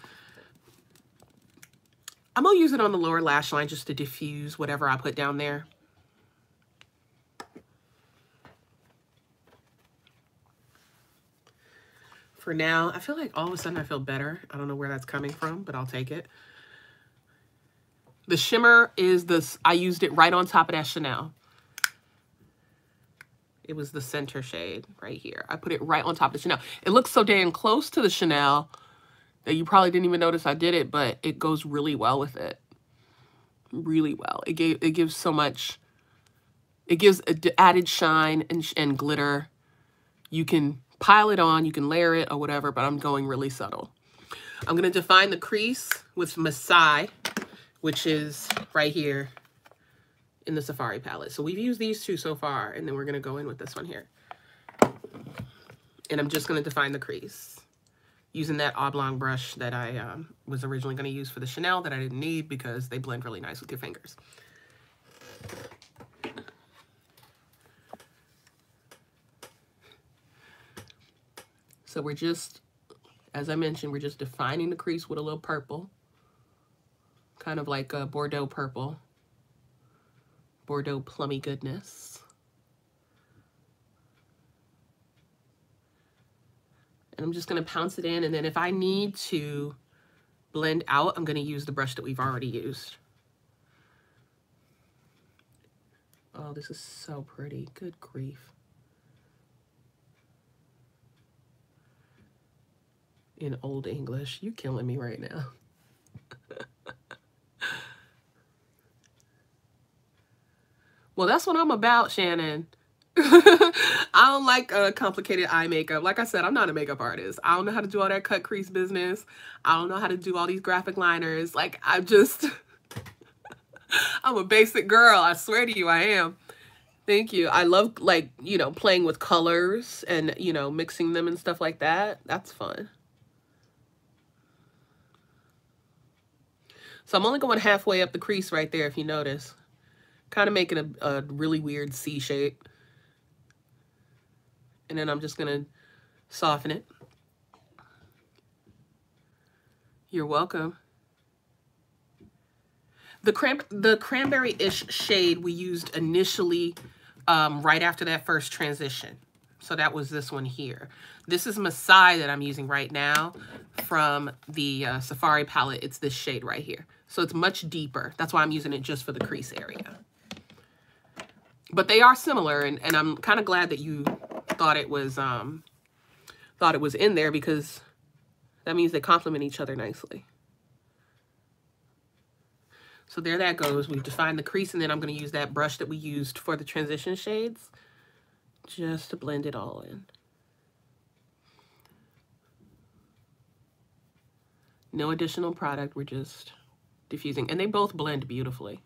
I'm going to use it on the lower lash line just to diffuse whatever I put down there. For now, I feel like all of a sudden I feel better. I don't know where that's coming from, but I'll take it. The shimmer is this, I used it right on top of that Chanel. It was the center shade right here. I put it right on top of the Chanel. It looks so damn close to the Chanel that you probably didn't even notice I did it, but it goes really well with it. Really well. It gives so much, it gives added shine and glitter. You can pile it on, you can layer it or whatever, but I'm going really subtle. I'm going to define the crease with Masai, which is right here in the Safari palette. So we've used these two so far, and then we're going to go in with this one here. And I'm just going to define the crease using that oblong brush that I was originally going to use for the Chanel that I didn't need because they blend really nice with your fingers. So we're just, as I mentioned, we're just defining the crease with a little purple, kind of like a Bordeaux purple. Bordeaux plummy goodness. And I'm just going to pounce it in, and then if I need to blend out, I'm going to use the brush that we've already used. Oh, this is so pretty. Good grief. In Old English. You killing me right now. Well, that's what I'm about, Shannon. I don't like complicated eye makeup. Like I said, I'm not a makeup artist. I don't know how to do all that cut crease business. I don't know how to do all these graphic liners. Like, I'm a basic girl. I swear to you, I am. Thank you. I love, like, you know, playing with colors and, you know, mixing them and stuff like that. That's fun. So I'm only going halfway up the crease right there, if you notice. Kind of making a really weird C shape. And then I'm just going to soften it. You're welcome. The cranberry-ish shade we used initially right after that first transition. So that was this one here. This is Masai that I'm using right now from the Safari palette. It's this shade right here. So it's much deeper. That's why I'm using it just for the crease area. But they are similar, and I'm kind of glad that you thought it was in there, because that means they complement each other nicely. So there that goes. We've defined the crease, and then I'm going to use that brush that we used for the transition shades just to blend it all in. No additional product. We're just diffusing. And they both blend beautifully,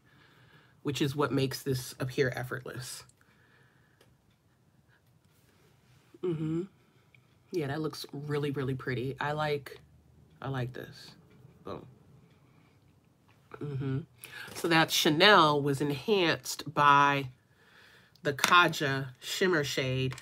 which is what makes this appear effortless. Yeah, that looks really, really pretty. I like this. Boom. So that Chanel was enhanced by the Kaja shimmer shade.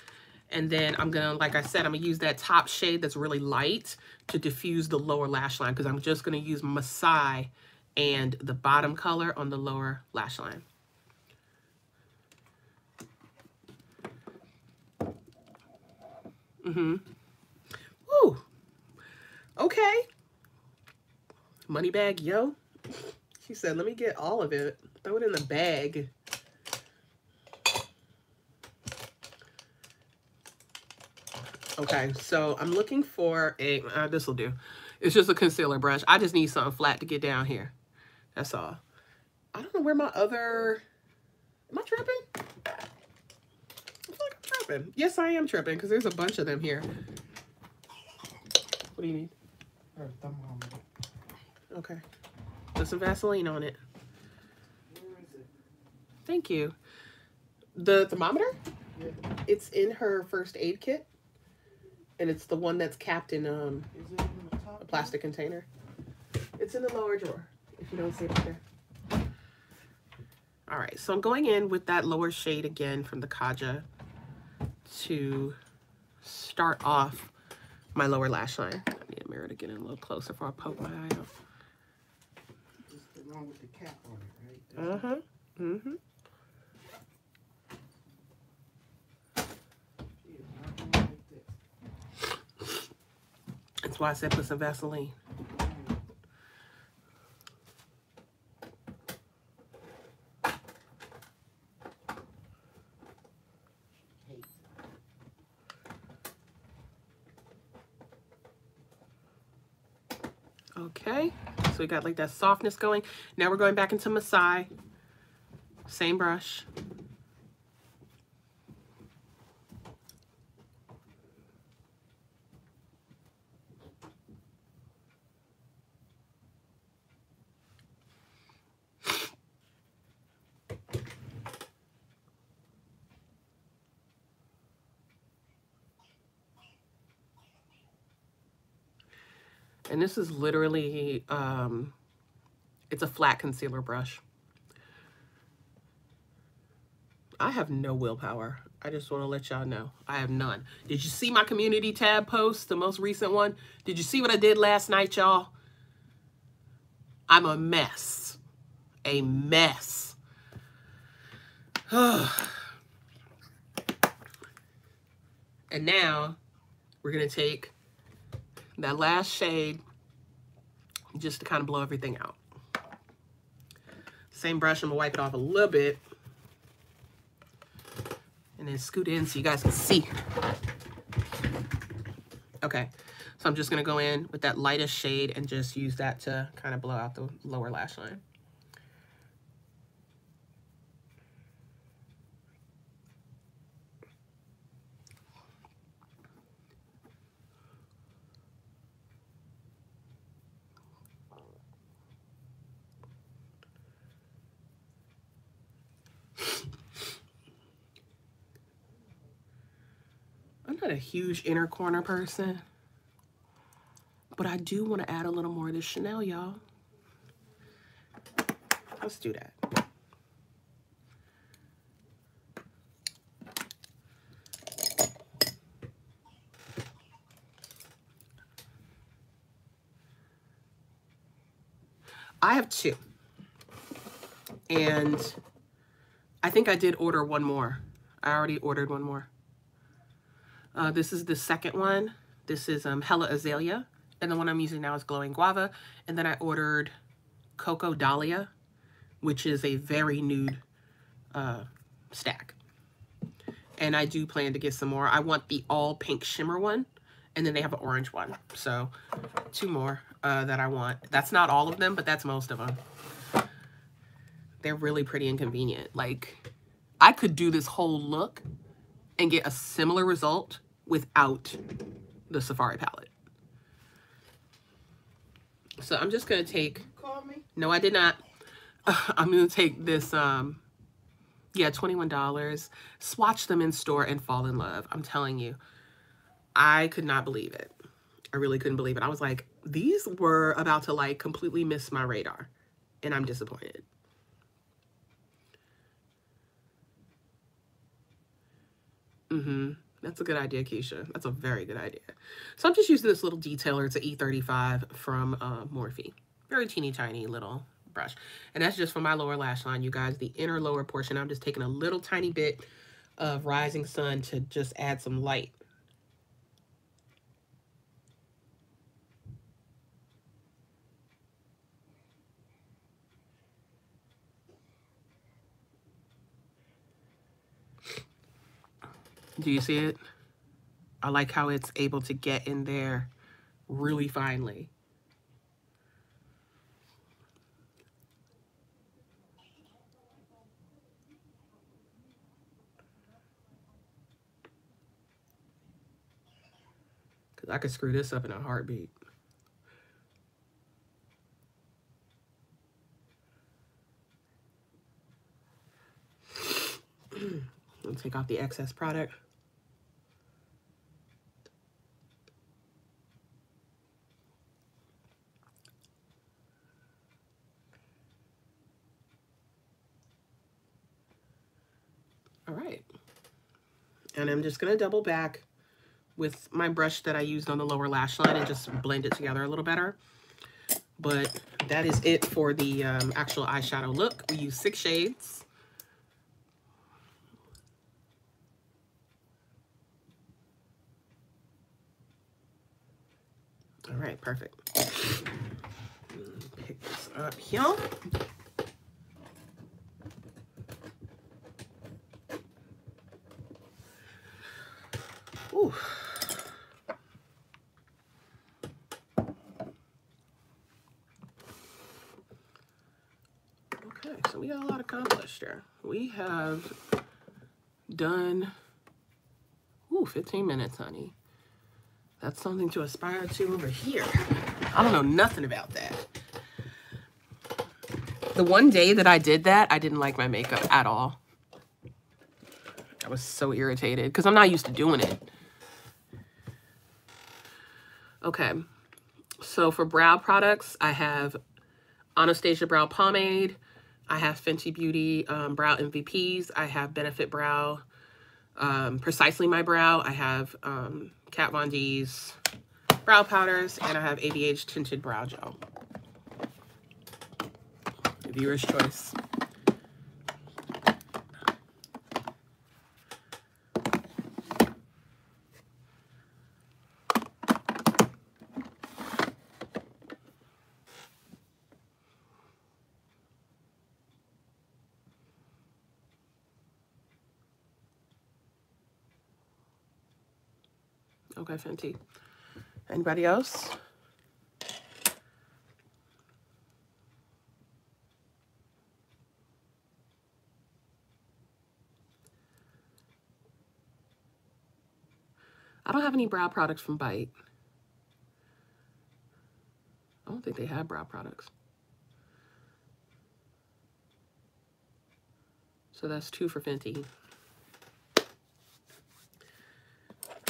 And then I'm gonna, like I said, I'm gonna use that top shade that's really light to diffuse the lower lash line, because I'm just gonna use Masai and the bottom color on the lower lash line. Woo. Okay. Money bag, yo. She said, let me get all of it. Throw it in the bag. Okay, so I'm looking for a, this will do. It's just a concealer brush. I just need something flat to get down here. That's all. I don't know where my other, am I tripping? I feel like I'm tripping. Yes, I am tripping, because there's a bunch of them here. What do you need? Her thermometer. Okay. Put some Vaseline on it. Where is it? Thank you. The thermometer? Yeah. It's in her first aid kit. And it's the one that's capped in Is it in the top? a plastic container. It's in the lower drawer, if you don't see it up there. All right, so I'm going in with that lower shade again from the Kaja to start off my lower lash line. I need a mirror to get in a little closer before I poke my eye out. It's the one with the cap on it, right? That's why I said put some Vaseline. Okay, so we got like that softness going. Now we're going back into Masai. Same brush. And this is literally, it's a flat concealer brush. I have no willpower. I just want to let y'all know. I have none. Did you see my community tab post, the most recent one? Did you see what I did last night, y'all? I'm a mess. A mess. And now we're going to take that last shade just to kind of blow everything out. Same brush, I'm gonna wipe it off a little bit and then scoot in so you guys can see. Okay, so I'm just gonna go in with that lightest shade and just use that to kind of blow out the lower lash line. I'm not a huge inner corner person, but I do want to add a little more of this Chanel, y'all. Let's do that. I have two. And I think I did order one more. I already ordered one more. This is the second one. This is Hella Azalea. And the one I'm using now is Glowing Guava. And then I ordered Cocoa Dahlia, which is a very nude stack. And I do plan to get some more. I want the all pink shimmer one. And then they have an orange one. So 2 more that I want. That's not all of them, but that's most of them. They're really pretty and convenient. Like, I could do this whole look and get a similar result without the Safari palette. So I'm just going to take... Call me? No, I did not. I'm going to take this, yeah, $21. Swatch them in store and fall in love. I'm telling you. I could not believe it. I really couldn't believe it. I was like, these were about to like completely miss my radar. And I'm disappointed. That's a good idea, Keisha. That's a very good idea. So I'm just using this little detailer. It's an E35 from Morphe. Very teeny tiny little brush. And that's just for my lower lash line, you guys. The inner lower portion, I'm just taking a little tiny bit of Rising Sun to just add some light. Do you see it? I like how it's able to get in there really finely. Because I could screw this up in a heartbeat. I'll take off the excess product. All right. And I'm just going to double back with my brush that I used on the lower lash line and just blend it together a little better. But that is it for the actual eyeshadow look. We use 6 shades. All right, perfect. Pick this up here. Ooh. Okay, so we got a lot accomplished there. We have done 15 minutes, honey. That's something to aspire to over here. I don't know nothing about that. The one day that I did that, I didn't like my makeup at all. I was so irritated because I'm not used to doing it. Okay, so for brow products, I have Anastasia Brow Pomade. I have Fenty Beauty Brow MVPs. I have Benefit Brow, Precisely My Brow. I have Kat Von D's brow powders, and I have ABH Tinted Brow Gel. Viewer's choice. Okay, Fenty. Anybody else? I don't have any brow products from Bite. I don't think they have brow products. So that's 2 for Fenty.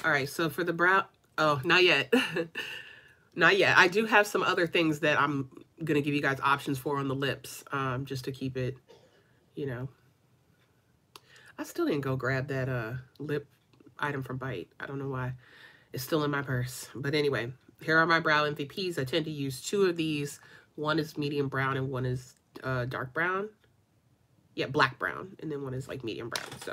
All right, so for the brow, oh, not yet. Not yet. I do have some other things that I'm going to give you guys options for on the lips, just to keep it, you know. I still didn't go grab that lip item from Bite. I don't know why. It's still in my purse. But anyway, here are my brow MVPs. I tend to use 2 of these. One is medium brown and one is dark brown. Yeah, black brown. And then one is like medium brown. So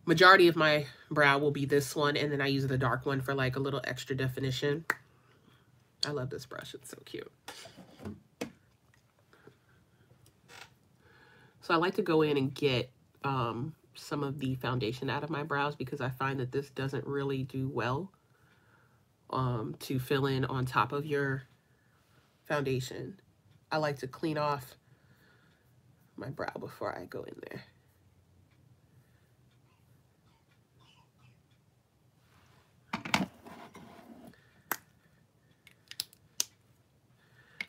Majority of my brow will be this one, and then I use the dark one for like a little extra definition. I love this brush. It's so cute. So I like to go in and get some of the foundation out of my brows because I find that this doesn't really do well to fill in on top of your foundation. I like to clean off my brow before I go in there.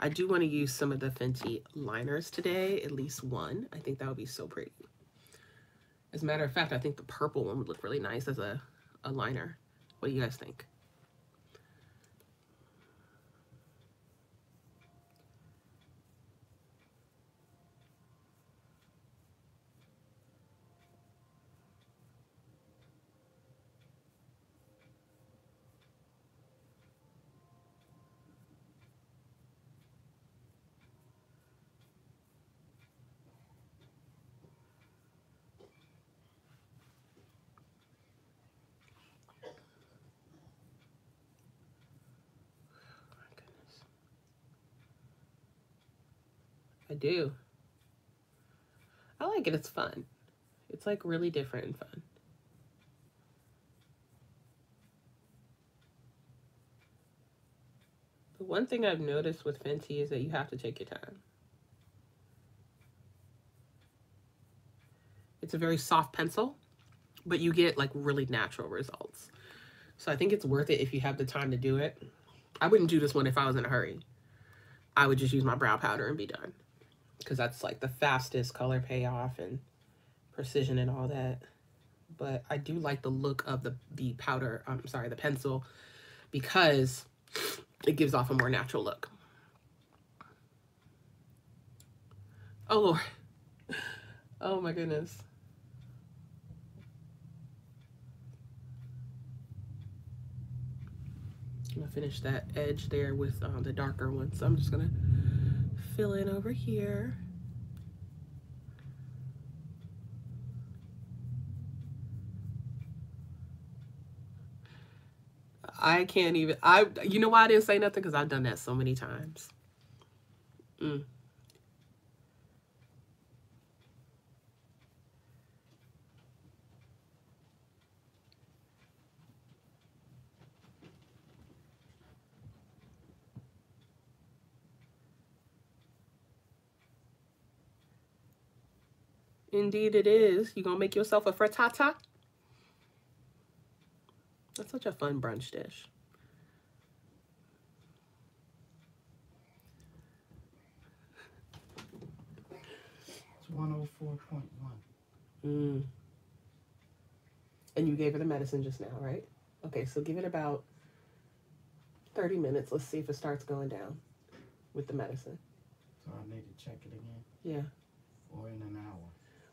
I do want to use some of the Fenty liners today, at least one. I think that would be so pretty. As a matter of fact, I think the purple one would look really nice as a liner. What do you guys think? I do. I like it. It's fun. It's like really different and fun. The one thing I've noticed with Fenty is that you have to take your time. It's a very soft pencil, but you get like really natural results. So I think it's worth it if you have the time to do it. I wouldn't do this one if I was in a hurry. I would just use my brow powder and be done, because that's like the fastest color payoff and precision and all that. But I do like the look of the powder, I'm sorry, the pencil, because it gives off a more natural look. Oh Lord. Oh my goodness. I'm gonna finish that edge there with the darker one. So I'm just gonna fill in over here. I can't even, you know why I didn't say nothing? Because I've done that so many times. Indeed it is. You gonna make yourself a frittata? That's such a fun brunch dish. It's 104.1. And you gave her the medicine just now, right? Okay, so give it about 30 minutes. Let's see if it starts going down with the medicine. So I need to check it again? Yeah. Or in an hour?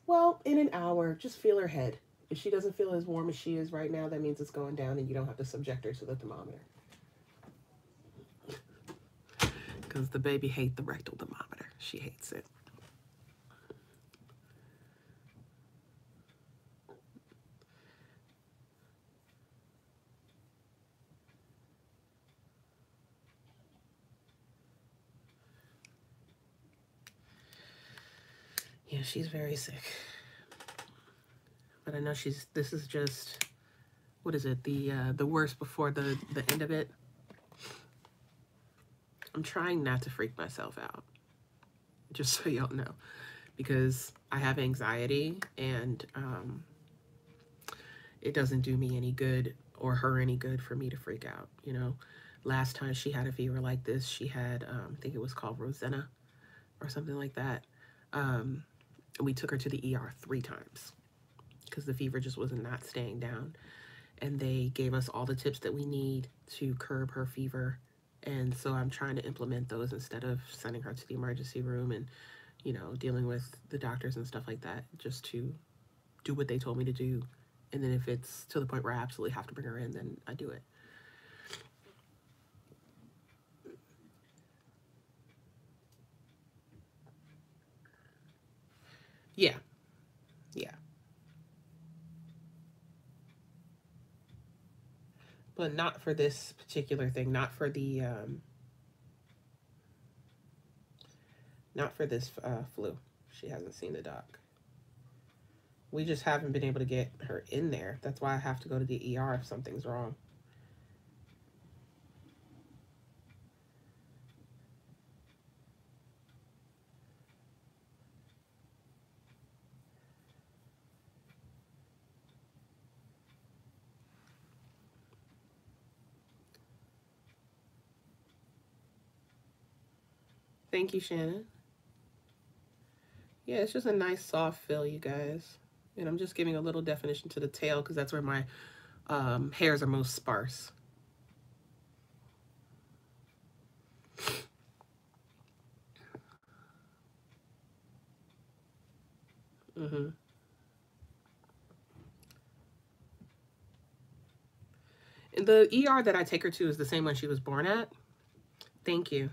Well, in an hour, just feel her head. If she doesn't feel as warm as she is right now, that means it's going down and you don't have to subject her to the thermometer. Because the baby hates the rectal thermometer. She hates it. Yeah, she's very sick. But I know this is just, what is it? The worst before the end of it. I'm trying not to freak myself out, just so y'all know, because I have anxiety and it doesn't do me any good or her any good for me to freak out, you know. Last time she had a fever like this, she had, I think it was called Rosenna or something like that. We took her to the ER 3 times because the fever just was not staying down. And they gave us all the tips that we need to curb her fever. And so I'm trying to implement those instead of sending her to the emergency room and, you know, dealing with the doctors and stuff like that, just to do what they told me to do. And then if it's to the point where I absolutely have to bring her in, then I do it. Yeah. Yeah. Well, not for this particular thing, not for the, not for this flu. She hasn't seen the doc. We just haven't been able to get her in there. That's why I have to go to the ER if something's wrong. Thank you, Shannon. Yeah, it's just a nice soft fill, you guys. And I'm just giving a little definition to the tail because that's where my hairs are most sparse. Mm-hmm. And the ER that I take her to is the same one she was born at. Thank you.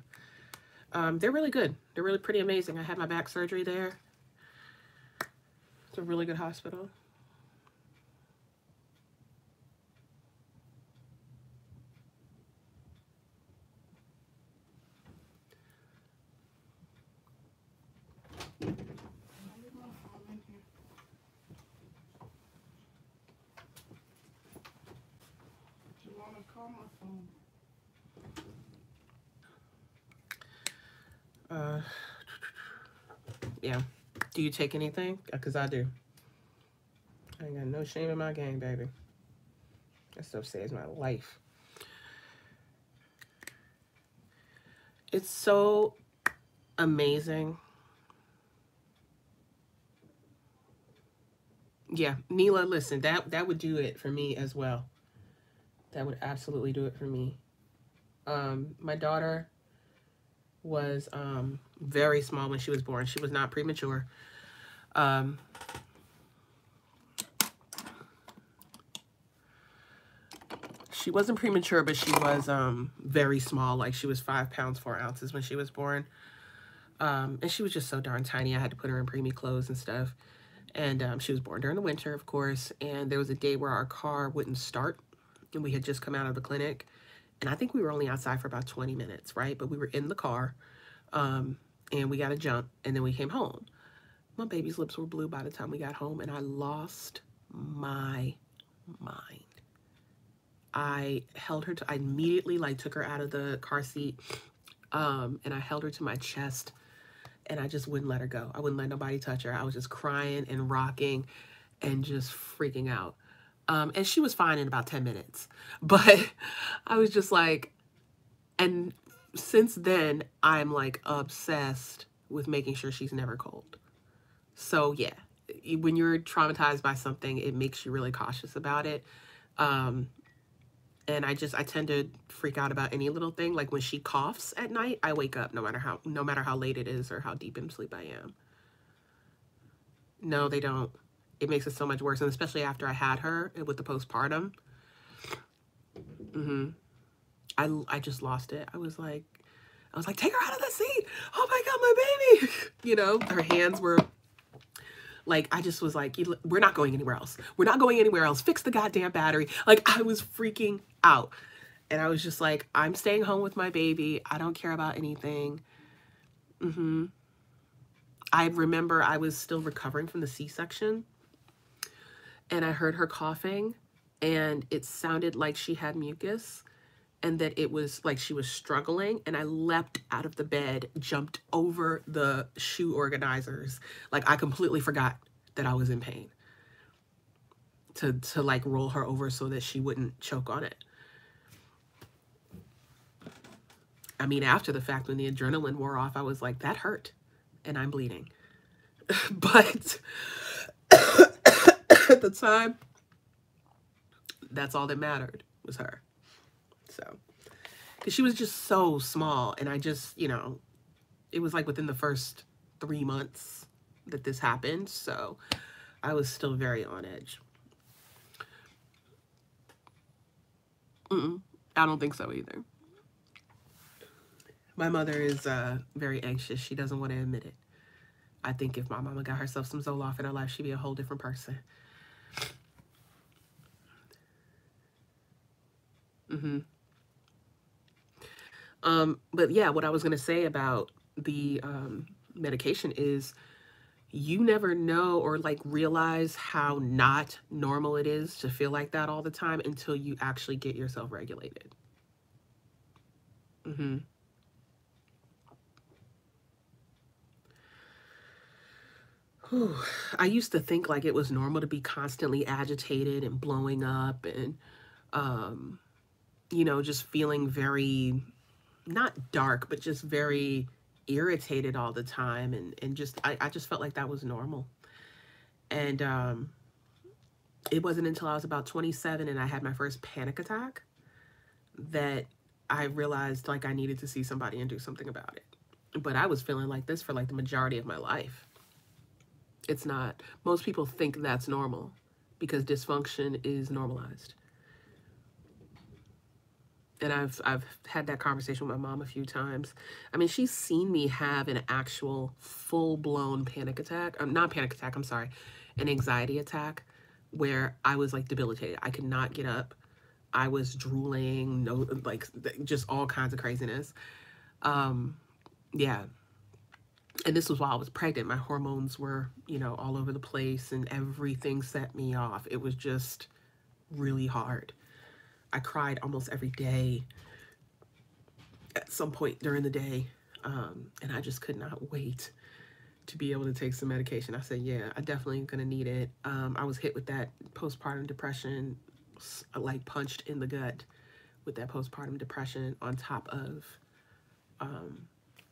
They're really good. They're really pretty amazing. I had my back surgery there. It's a really good hospital. Yeah. Do you take anything? Because I do. I ain't got no shame in my game, baby. That stuff saves my life. It's so amazing. Yeah, Neela, listen, that would do it for me as well. That would absolutely do it for me. My daughter was very small when she was born. She was not premature. She wasn't premature, but she was very small. Like she was 5 pounds 4 ounces when she was born. And she was just so darn tiny. I had to put her in preemie clothes and stuff. And she was born during the winter, of course. And there was a day where our car wouldn't start. And we had just come out of the clinic. And I think we were only outside for about 20 minutes, right? But we were in the car. And we got to jump. And then we came home. My baby's lips were blue by the time we got home. And I lost my mind. I held her to, I immediately like took her out of the car seat. And I held her to my chest. And I just wouldn't let her go. I wouldn't let nobody touch her. I was just crying and rocking and just freaking out. And she was fine in about 10 minutes. But I was just like, and since then, I'm like obsessed with making sure she's never cold. So yeah, when you're traumatized by something, it makes you really cautious about it. And I tend to freak out about any little thing. Like when she coughs at night, I wake up no matter how late it is or how deep in sleep I am. No, they don't. It makes it so much worse. And especially after I had her with the postpartum. I just lost it. I was like, take her out of the seat. Oh my God, my baby. You know, her hands were like, I just was like, we're not going anywhere else. We're not going anywhere else. Fix the goddamn battery. Like I was freaking out. And I was just like, I'm staying home with my baby. I don't care about anything. I remember I was still recovering from the C-section. And I heard her coughing. And it sounded like she had mucus. And that it was like she was struggling. And I leapt out of the bed, jumped over the shoe organizers. Like I completely forgot that I was in pain. To like roll her over so that she wouldn't choke on it. I mean, after the fact, when the adrenaline wore off, I was like, that hurt. And I'm bleeding. But at the time, that's all that mattered was her. So, because she was just so small. And I just, you know, it was like within the first 3 months that this happened. So I was still very on edge. I don't think so either. My mother is very anxious. She doesn't want to admit it. I think if my mama got herself some Zoloft in her life, she'd be a whole different person. But yeah, what I was going to say about the medication is you never know or like realize how not normal it is to feel like that all the time until you actually get yourself regulated. Whew. I used to think like it was normal to be constantly agitated and blowing up and, you know, just feeling very, not dark, but just very irritated all the time. And just, I just felt like that was normal. And it wasn't until I was about 27 and I had my first panic attack that I realized like I needed to see somebody and do something about it. But I was feeling like this for like the majority of my life. It's not. Most people think that's normal because dysfunction is normalized. And I've had that conversation with my mom a few times. I mean, she's seen me have an actual full-blown panic attack. Not panic attack, I'm sorry. An anxiety attack where I was like debilitated. I could not get up. I was drooling, no, like just all kinds of craziness. Yeah. And this was while I was pregnant. My hormones were, you know, all over the place and everything set me off. It was just really hard. I cried almost every day at some point during the day. And I just could not wait to be able to take some medication. I said, yeah, I definitely am going to need it. I was hit with that postpartum depression, like punched in the gut with that postpartum depression on top of,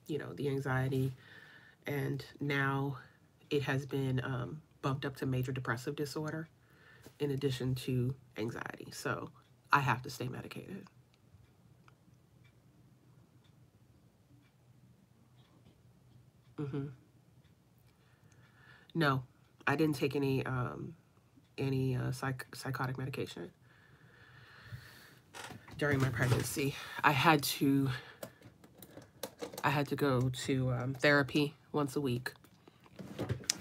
you know, the anxiety. And now it has been bumped up to major depressive disorder in addition to anxiety. So I have to stay medicated. No, I didn't take any psychotic medication during my pregnancy. I had to go to therapy once a week,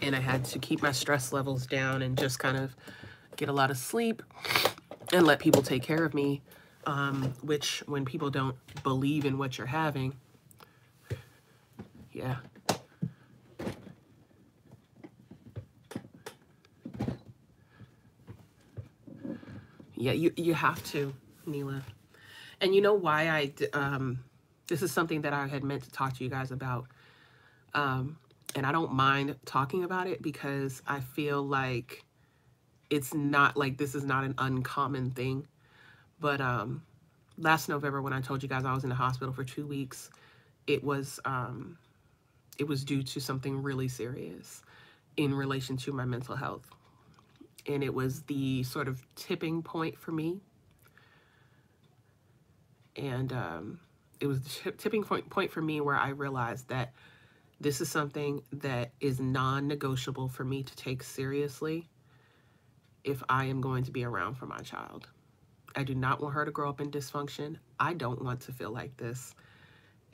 and I had to keep my stress levels down and just kind of get a lot of sleep and let people take care of me, which when people don't believe in what you're having, yeah. Yeah, you have to, Neela. And you know why this is something that I had meant to talk to you guys about. And I don't mind talking about it because I feel like it's not like this is not an uncommon thing. But last November when I told you guys I was in the hospital for 2 weeks, it was due to something really serious in relation to my mental health. And it was the sort of tipping point for me. And it was the tipping point for me where I realized that this is something that is non-negotiable for me to take seriously if I am going to be around for my child. I do not want her to grow up in dysfunction. I don't want to feel like this.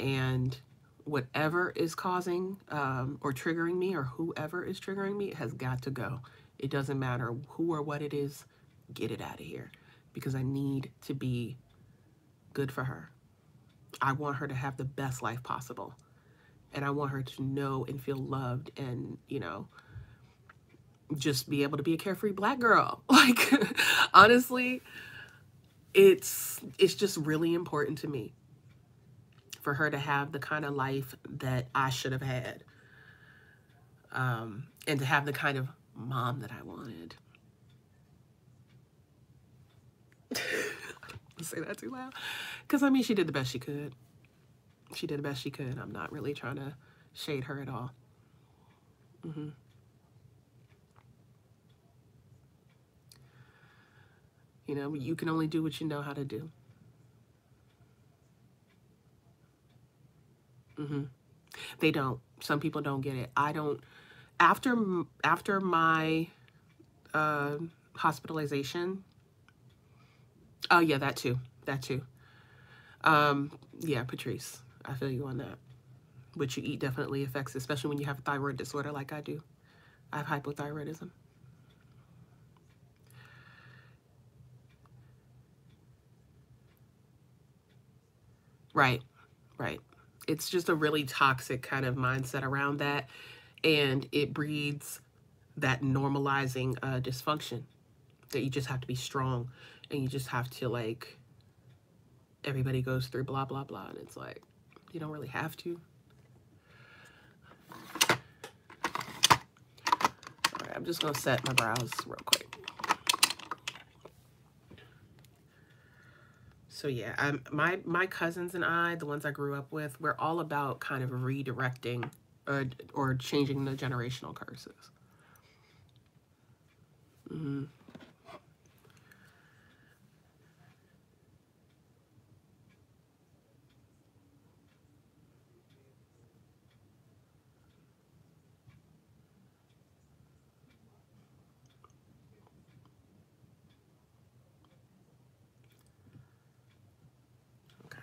And whatever is causing or triggering me, or whoever is triggering me, has got to go. It doesn't matter who or what it is, get it out of here. Because I need to be good for her. I want her to have the best life possible. And I want her to know and feel loved and, you know, just be able to be a carefree Black girl. Like, honestly, it's just really important to me for her to have the kind of life that I should have had. And to have the kind of mom that I wanted. Say that too loud. Because, I mean, she did the best she could. She did the best she could. I'm not really trying to shade her at all. You know, you can only do what you know how to do. They don't. Some people don't get it. I don't. After my hospitalization. Oh yeah, that too. Yeah, Patrice, I feel you on that. What you eat definitely affects, especially when you have a thyroid disorder like I do. I have hypothyroidism. Right, right. It's just a really toxic kind of mindset around that. And it breeds that normalizing dysfunction, that you just have to be strong and you just have to, like, everybody goes through blah, blah, blah. And it's like, you don't really have to. All right, I'm just going to set my brows real quick. So yeah, my cousins and I, the ones I grew up with, we're all about kind of redirecting or changing the generational curses. Mm-hmm. Okay.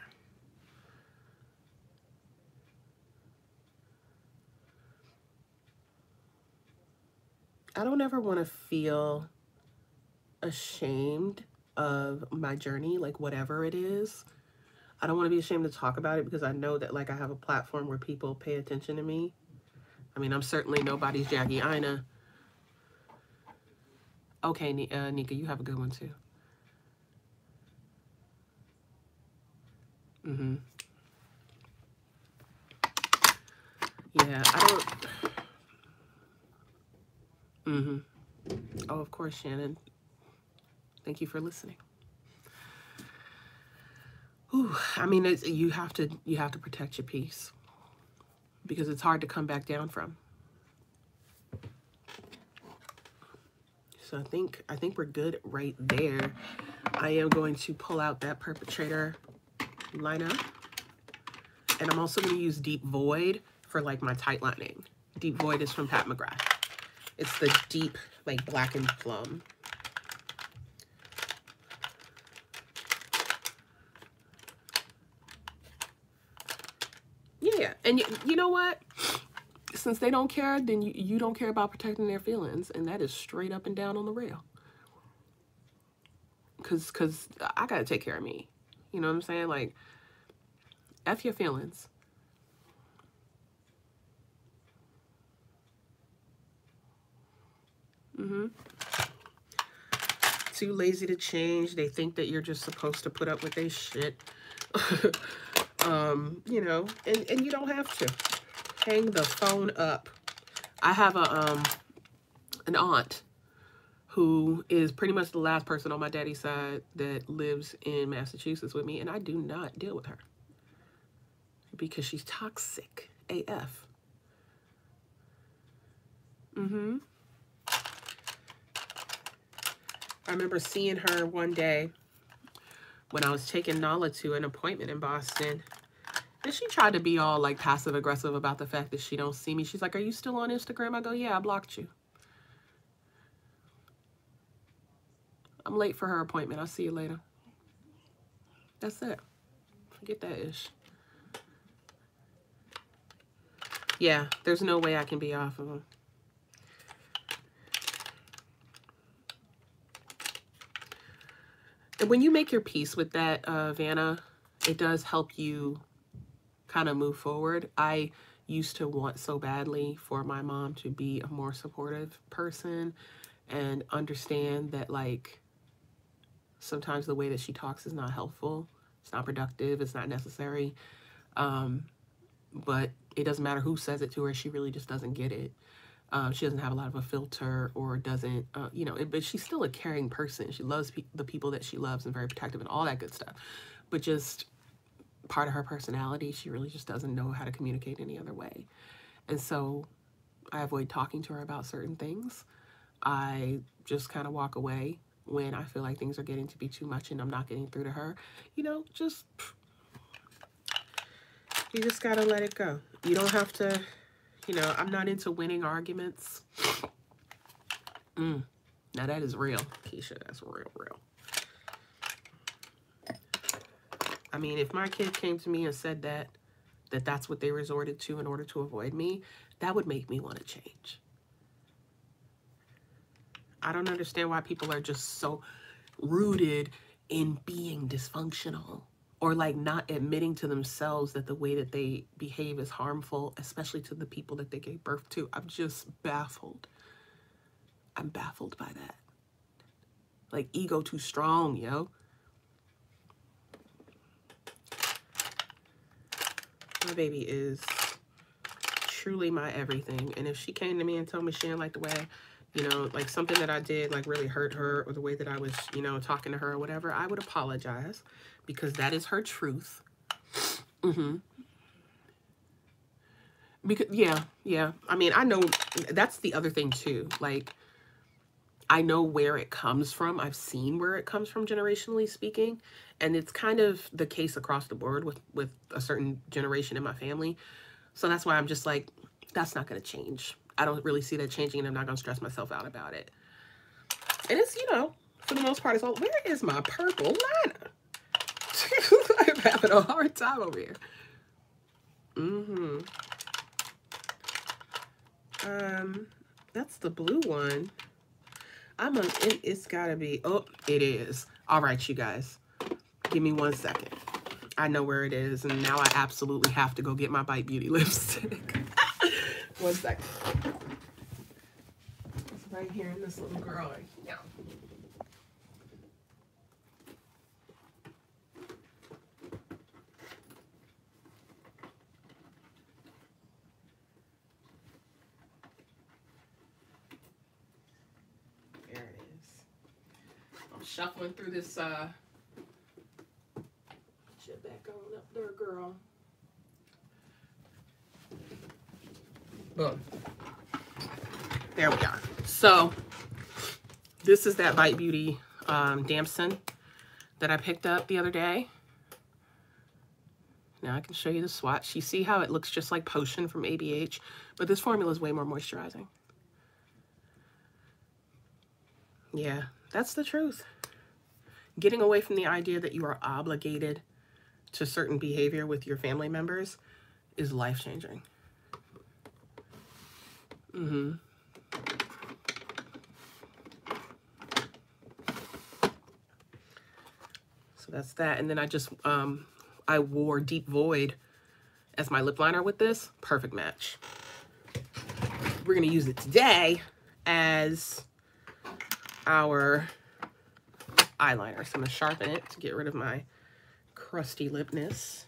I don't ever want to feel ashamed of my journey, like whatever it is. I don't want to be ashamed to talk about it because I know that, like, I have a platform where people pay attention to me. I mean, I'm certainly nobody's Jackie Ina. Okay, Nika, you have a good one too. Mm-hmm. Yeah, I don't... Mm-hmm. Oh, of course, Shannon. Thank you for listening. Ooh, I mean, you have to protect your peace because it's hard to come back down from. So I think we're good right there. I am going to pull out that Purp-a-trator liner, and I'm also going to use Deep Void for, like, my tight lining. Deep Void is from Pat McGrath. It's the deep, like, blackened plum. Yeah, and you know what? Since they don't care, then you don't care about protecting their feelings, and that is straight up and down on the rail. Cause I gotta take care of me. You know what I'm saying? Like, F your feelings. Mm-hmm. Too lazy to change. They think that you're just supposed to put up with their shit. You know, and you don't have to. Hang the phone up. I have an aunt who is pretty much the last person on my daddy's side that lives in Massachusetts with me, and I do not deal with her because she's toxic AF. Mm-hmm. I remember seeing her one day when I was taking Nala to an appointment in Boston, and she tried to be all, like, passive aggressive about the fact that she don't see me. She's like, "Are you still on Instagram?" I go, "Yeah, I blocked you. I'm late for her appointment. I'll see you later." That's it. Forget that ish. Yeah, there's no way I can be off of them. And when you make your peace with that, Vanna, it does help you kind of move forward. I used to want so badly for my mom to be a more supportive person and understand that, like, sometimes the way that she talks is not helpful. It's not productive. It's not necessary. But it doesn't matter who says it to her. She really just doesn't get it. She doesn't have a lot of a filter or doesn't, you know, but she's still a caring person. She loves the people that she loves and very protective and all that good stuff. But just part of her personality, she really just doesn't know how to communicate any other way. And so I avoid talking to her about certain things. I just kind of walk away when I feel like things are getting to be too much and I'm not getting through to her. You know, you just got to let it go. You don't have to, you know, I'm not into winning arguments. Now that is real, Keisha. That's real. I mean, if my kid came to me and said that's what they resorted to in order to avoid me, that would make me want to change. I don't understand why people are just so rooted in being dysfunctional or like not admitting to themselves that the way that they behave is harmful, especially to the people that they gave birth to. I'm just baffled. I'm baffled by that. Like, ego too strong, yo. My baby is truly my everything. And if she came to me and told me she didn't like the way, you know, like something that I did like really hurt her, or the way that I was, you know, talking to her or whatever, I would apologize, because that is her truth. Because yeah. I mean, I know that's the other thing too. Like, I know where it comes from. I've seen where it comes from, generationally speaking. And it's kind of the case across the board with a certain generation in my family. So that's why I'm just like, that's not going to change. I don't really see that changing, and I'm not going to stress myself out about it. And it's, you know, for the most part, it's all, where is my purple liner? I'm having a hard time over here. That's the blue one. It's gotta be, oh, it is. All right, you guys, give me 1 second. I know where it is, and now I absolutely have to go get my Bite Beauty lipstick. 1 second. It's right here in this little girl right here. There it is. I'm shuffling through this, shit back on up there, girl. Boom. There we are. So this is that Bite Beauty damson that I picked up the other day. Now I can show you the swatch. You see how it looks just like Potion from ABH, but this formula is way more moisturizing. Yeah, that's the truth. Getting away from the idea that you are obligated to certain behavior with your family members is life-changing. So that's that. And then I just, I wore Deep Void as my lip liner with this. Perfect match. We're going to use it today as our eyeliner. So I'm going to sharpen it to get rid of my crusty lipness.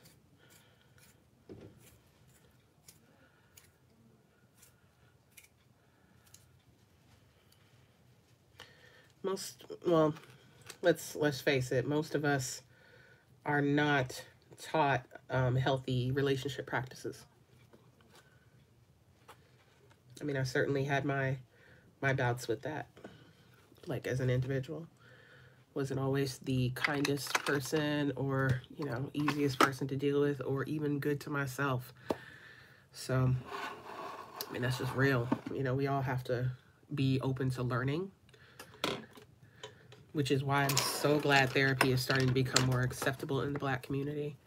Well, let's face it, most of us are not taught healthy relationship practices. I mean, I certainly had my bouts with that, like as an individual. Wasn't always the kindest person, or, you know, easiest person to deal with, or even good to myself. So, I mean, that's just real. You know, we all have to be open to learning, which is why I'm so glad therapy is starting to become more acceptable in the Black community.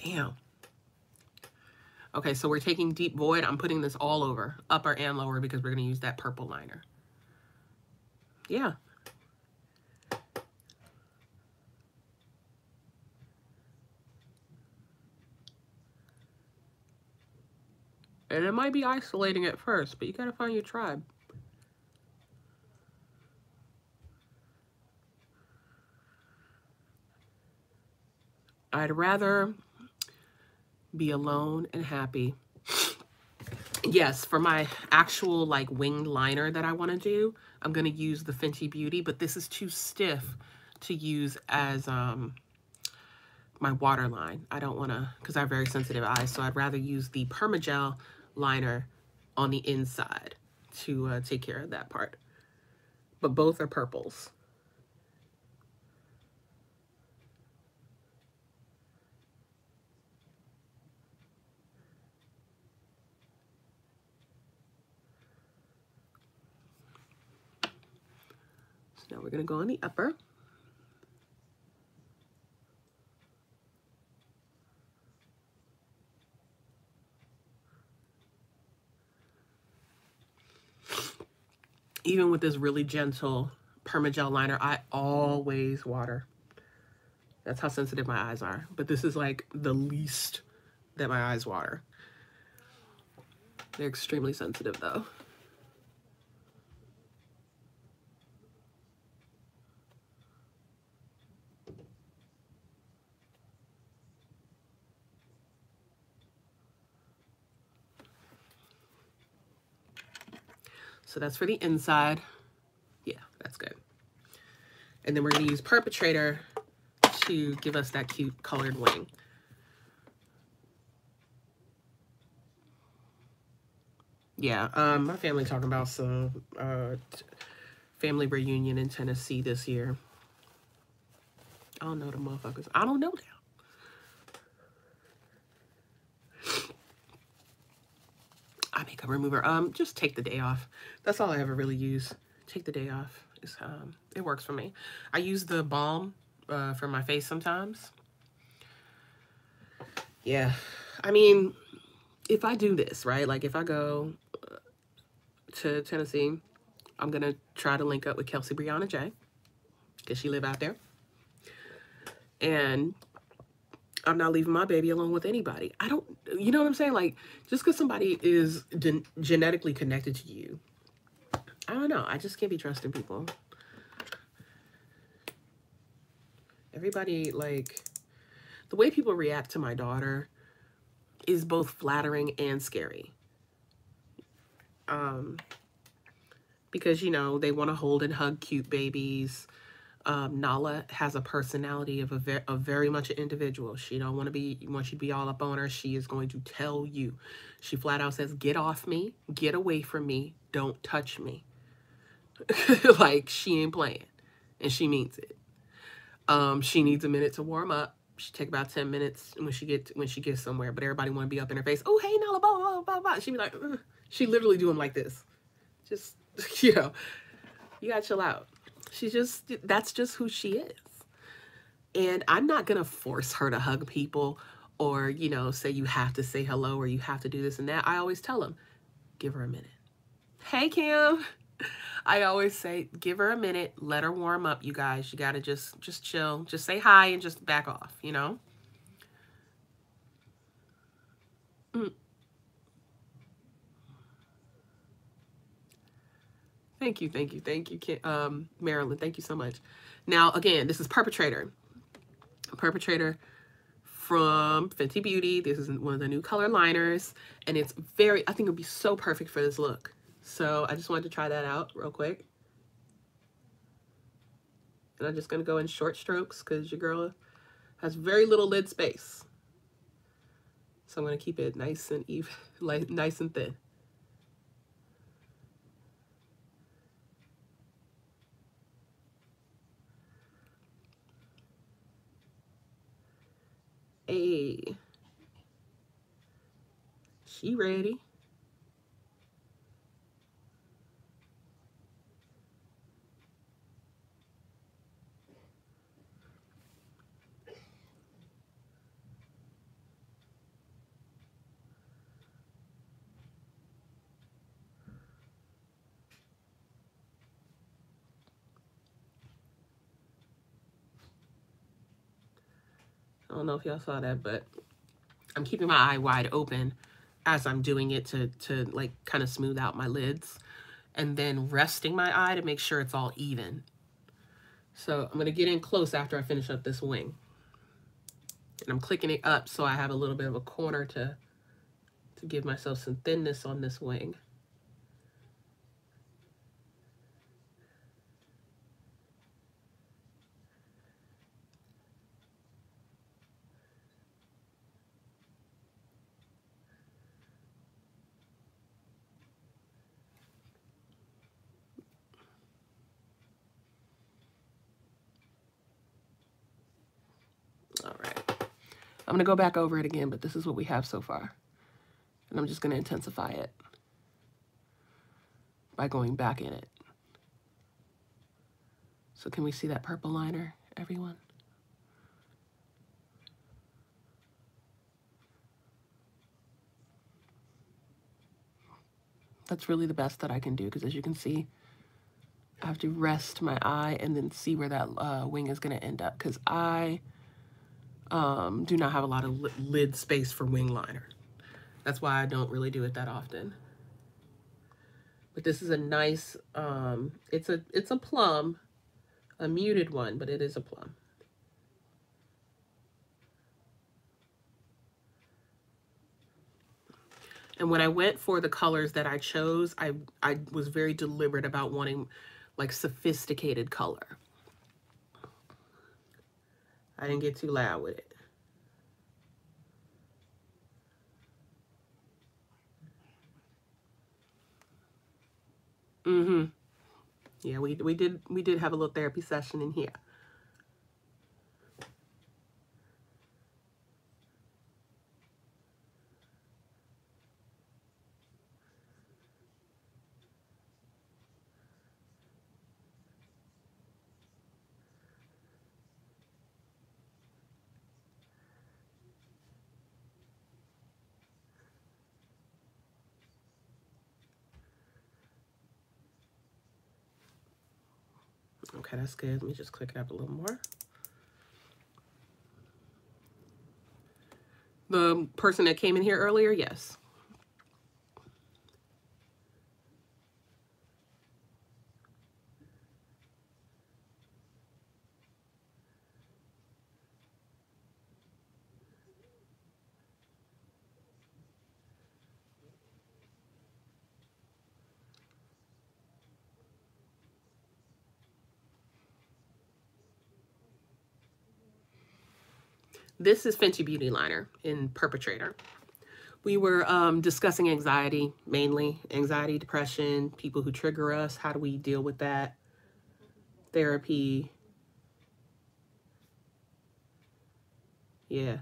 Damn. Okay, so we're taking Deep Void. I'm putting this all over, upper and lower, because we're going to use that purple liner. Yeah. And it might be isolating at first, but you got to find your tribe. I'd rather be alone and happy. Yes, for my actual like winged liner that I want to do, I'm going to use the Fenty Beauty, but this is too stiff to use as my waterline. I don't want to, because I have very sensitive eyes, so I'd rather use the Permagel liner on the inside to take care of that part. But both are purples. So now we're going to go on the upper. Even with this really gentle Permagel liner, I always water. That's how sensitive my eyes are. But this is like the least that my eyes water. They're extremely sensitive though. So that's for the inside. Yeah, that's good. And then we're going to use Purp-a-trator to give us that cute colored wing. Yeah, my family talking about some family reunion in Tennessee this year. I don't know the motherfuckers. I don't know them. Eye makeup remover. Just take the day off. That's all I ever really use. Take the day off. It works for me. I use the balm for my face sometimes. Yeah, I mean, if I do this, right? Like if I go to Tennessee, I'm gonna try to link up with Kelsey Brianna J, because she live out there. And I'm not leaving my baby alone with anybody. I don't, you know what I'm saying? Like, just because somebody is genetically connected to you, I don't know. I just can't be trusting people. Everybody, like, the way people react to my daughter is both flattering and scary. Because, you know, they want to hold and hug cute babies. Nala has a personality of very much an individual. She don't want you to be all up on her. She is going to tell you. She flat out says, get off me, get away from me, don't touch me. Like, she ain't playing. And she means it. She needs a minute to warm up. She take about 10 minutes when she gets somewhere, but everybody want to be up in her face. Oh, hey, Nala, blah, blah, blah, blah. She be like, ugh. She literally do them like this. Just, you know, you gotta chill out. That's just who she is. And I'm not gonna force her to hug people or, you know, say you have to say hello or you have to do this and that. I always tell them, give her a minute. Hey, Kim. I always say, give her a minute, let her warm up, you guys. You gotta just chill. Just say hi and just back off, you know? Thank you, Marilyn. Thank you so much. Now, again, this is Purp-a-trator. Purp-a-trator from Fenty Beauty. This is one of the new color liners, and it's I think it would be so perfect for this look. So I just wanted to try that out real quick. And I'm just going to go in short strokes because your girl has very little lid space. So I'm going to keep it nice and even, like nice and thin. Hey, she ready. I don't know if y'all saw that, but I'm keeping my eye wide open as I'm doing it to like kind of smooth out my lids, and then resting my eye to make sure it's all even. So I'm going to get in close after I finish up this wing. And I'm clicking it up so I have a little bit of a corner to give myself some thinness on this wing. All right. I'm going to go back over it again, but this is what we have so far. And I'm just going to intensify it by going back in it. So can we see that purple liner, everyone? That's really the best that I can do, because as you can see, I have to rest my eye and then see where that wing is going to end up, because I do not have a lot of lid space for wing liner. That's why I don't really do it that often. But this is a nice, it's a plum, a muted one, but it is a plum. And when I went for the colors that I chose, I was very deliberate about wanting like sophisticated color. I didn't get too loud with it. Mm-hmm. Yeah, we did have a little therapy session in here. Okay, that's good. Let me just click it up a little more. The person that came in here earlier, yes. This is Fenty Beauty Liner in Purp-a-trator. We were discussing anxiety, mainly anxiety, depression, people who trigger us. How do we deal with that? Therapy. Yeah.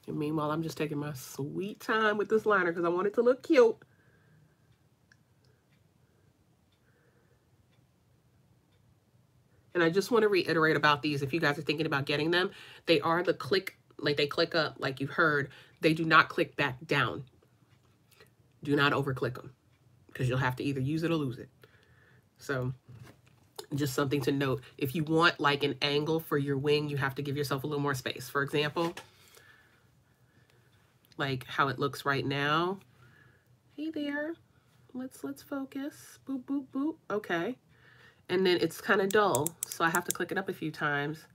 And meanwhile, I'm just taking my sweet time with this liner because I want it to look cute. And I just want to reiterate about these. If you guys are thinking about getting them, they are the click, like they click up, like you've heard. They do not click back down. Do not overclick them because you'll have to either use it or lose it. So just something to note. If you want like an angle for your wing, you have to give yourself a little more space. For example, like how it looks right now. Hey there. Let's focus. Boop, boop, boop. Okay. And then it's kind of dull, so I have to click it up a few times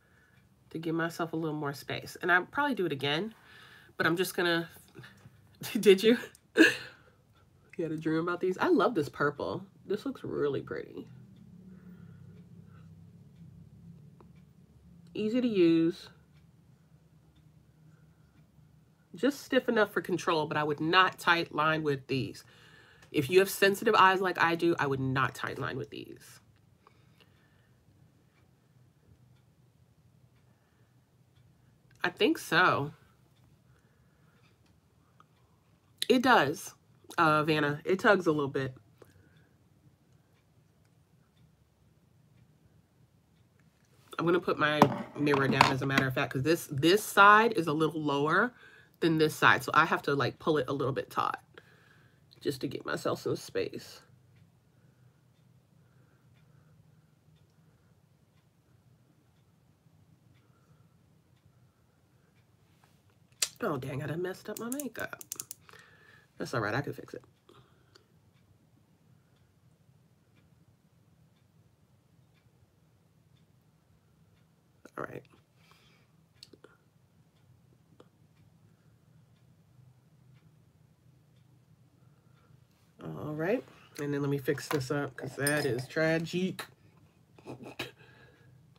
to give myself a little more space. And I'll probably do it again, but I'm just gonna... Did you? You had a dream about these? I love this purple. This looks really pretty. Easy to use. Just stiff enough for control, but I would not tight line with these. If you have sensitive eyes like I do, I would not tight line with these. I think so. It does, Vanna. It tugs a little bit. I'm going to put my mirror down, as a matter of fact, because this side is a little lower than this side. So I have to like pull it a little bit taut just to get myself some space. Oh, dang, I done messed up my makeup. That's all right. I can fix it. All right. All right. And then let me fix this up because that is tragic.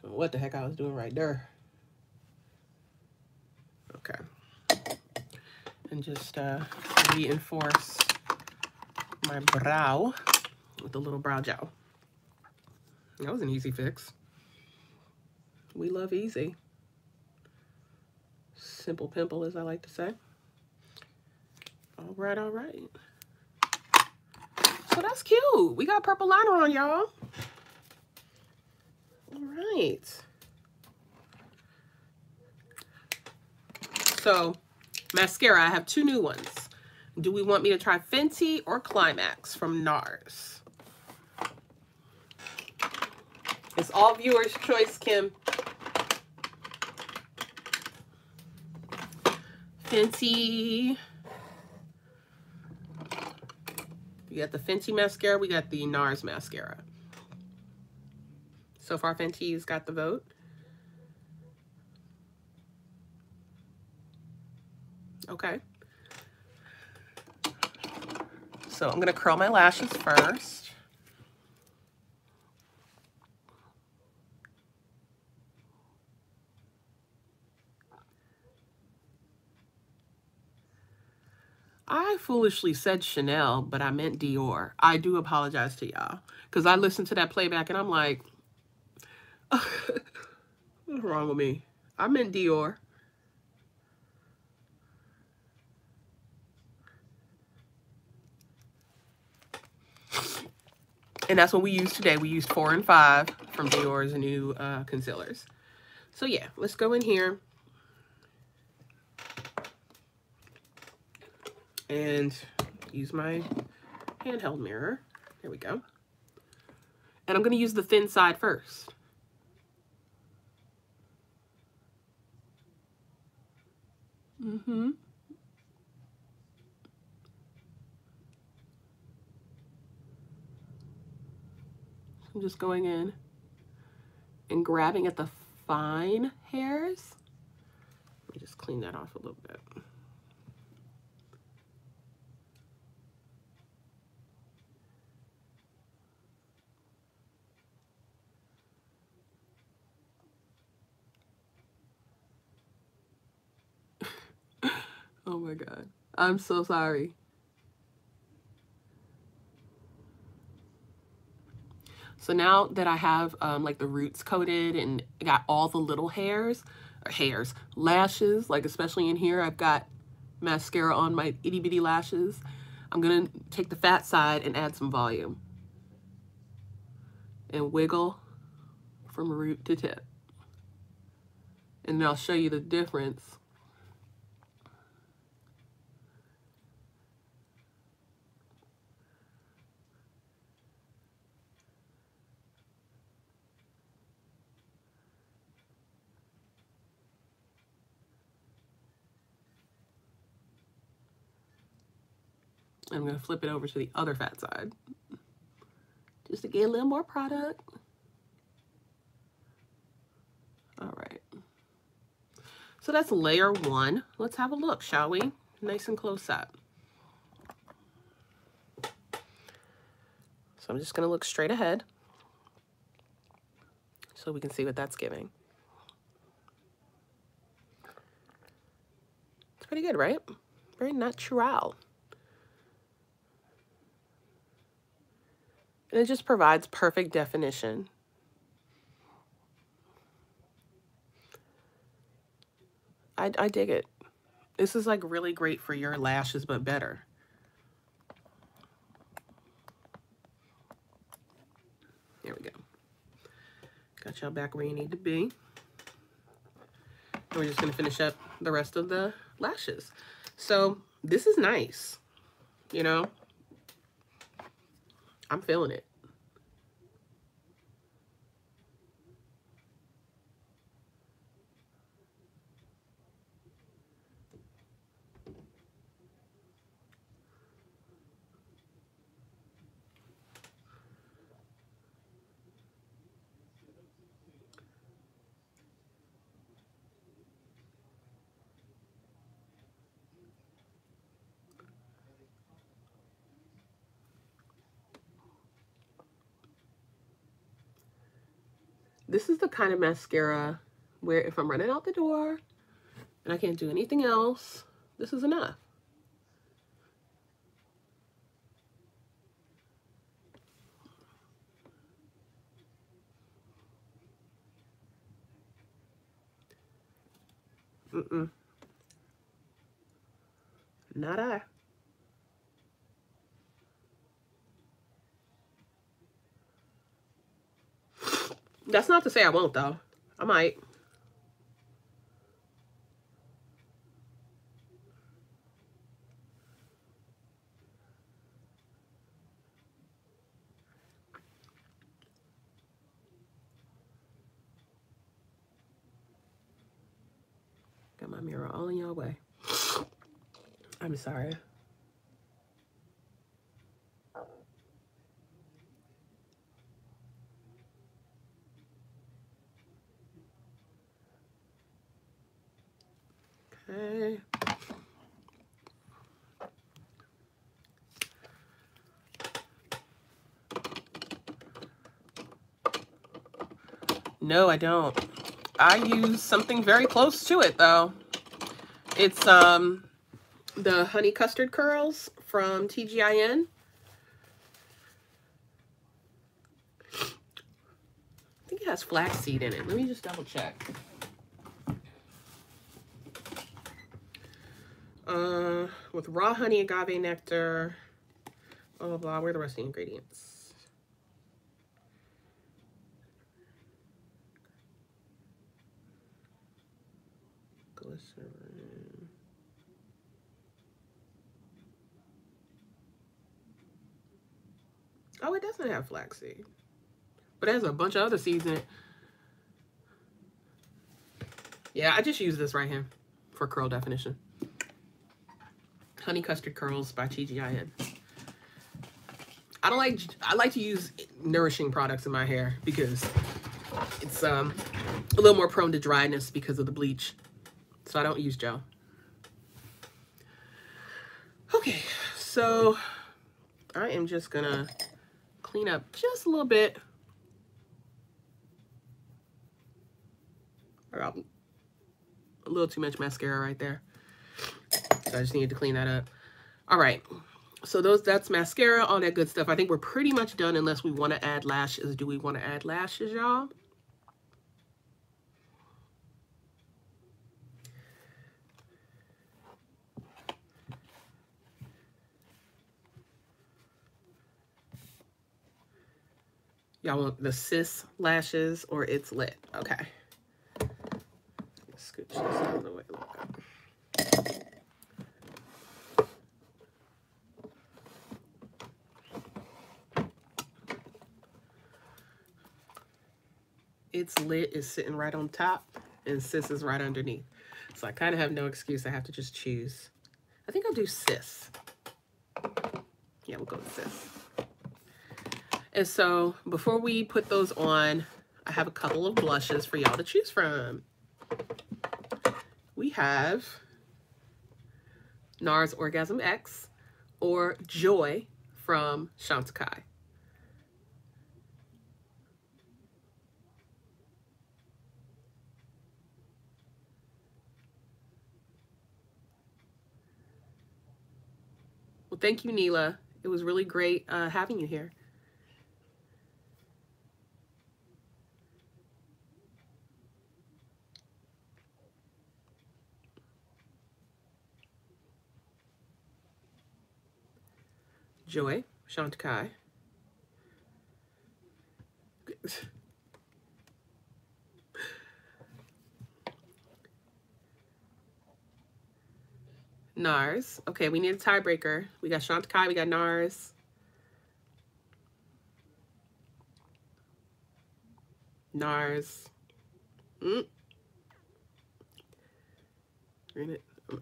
What the heck I was doing right there. Okay. And just reinforce my brow with a little brow gel. That was an easy fix. We love easy. Simple pimple, as I like to say. All right, all right. So that's cute. We got purple liner on, y'all. All right. So mascara, I have two new ones. Do we want me to try Fenty or Climax from NARS? It's all viewers' choice, Kim. Fenty. We got the Fenty mascara. We got the NARS mascara. So far, Fenty's got the vote. Okay. So I'm going to curl my lashes first. I foolishly said Chanel, but I meant Dior. I do apologize to y'all because I listened to that playback and I'm like, what's wrong with me? I meant Dior. And that's what we used today. We used 4 and 5 from Dior's new concealers. So yeah, let's go in here and use my handheld mirror. There we go. And I'm going to use the thin side first. I'm just going in and grabbing at the fine hairs. Let me just clean that off a little bit. Oh my God. I'm so sorry. So now that I have like the roots coated and got all the little lashes, like especially in here, I've got mascara on my itty bitty lashes. I'm gonna take the fat side and add some volume and wiggle from root to tip. And then I'll show you the difference. I'm going to flip it over to the other fat side just to get a little more product. All right. So that's layer 1. Let's have a look, shall we? Nice and close up. So I'm just going to look straight ahead so we can see what that's giving. It's pretty good, right? Very natural. And it just provides perfect definition. I dig it. This is like really great for your lashes, but better. There we go. Got y'all back where you need to be. And we're just gonna finish up the rest of the lashes. So this is nice, you know? I'm feeling it. This is the kind of mascara where if I'm running out the door and I can't do anything else, this is enough. Not I. That's not to say I won't, though. I might. my mirror all in your way. I'm sorry. Okay. No, I don't. I use something very close to it though. It's the Honey Custard Curls from TGIN. I think it has flaxseed in it. Let me just double check. With raw honey, agave nectar, blah, blah, blah. Where are the rest of the ingredients? Glycerin. Oh, it doesn't have flaxseed. But it has a bunch of other seeds in it. Yeah, I just use this right here for curl definition. Honey Custard Curls by TGIN. I like to use nourishing products in my hair because it's a little more prone to dryness because of the bleach. So I don't use gel. Okay, so I am just gonna clean up just a little bit. I got a little too much mascara right there. So I just needed to clean that up. All right. So that's mascara, all that good stuff. I think we're pretty much done unless we want to add lashes. Do we want to add lashes, y'all? Y'all want the cis lashes or it's lit? Okay. Let's scooch this out of the way. It's lit is sitting right on top and cis is right underneath. So I kind of have no excuse. I have to just choose. I think I'll do cis. Yeah, we'll go with cis. And so before we put those on, I have a couple of blushes for y'all to choose from. We have NARS Orgasm X or Joy from Chantecaille. Well, thank you, Neela. It was really great having you here. Joy, Chantecaille. NARS. Okay, we need a tiebreaker. We got Chantecaille, we got NARS. NARS.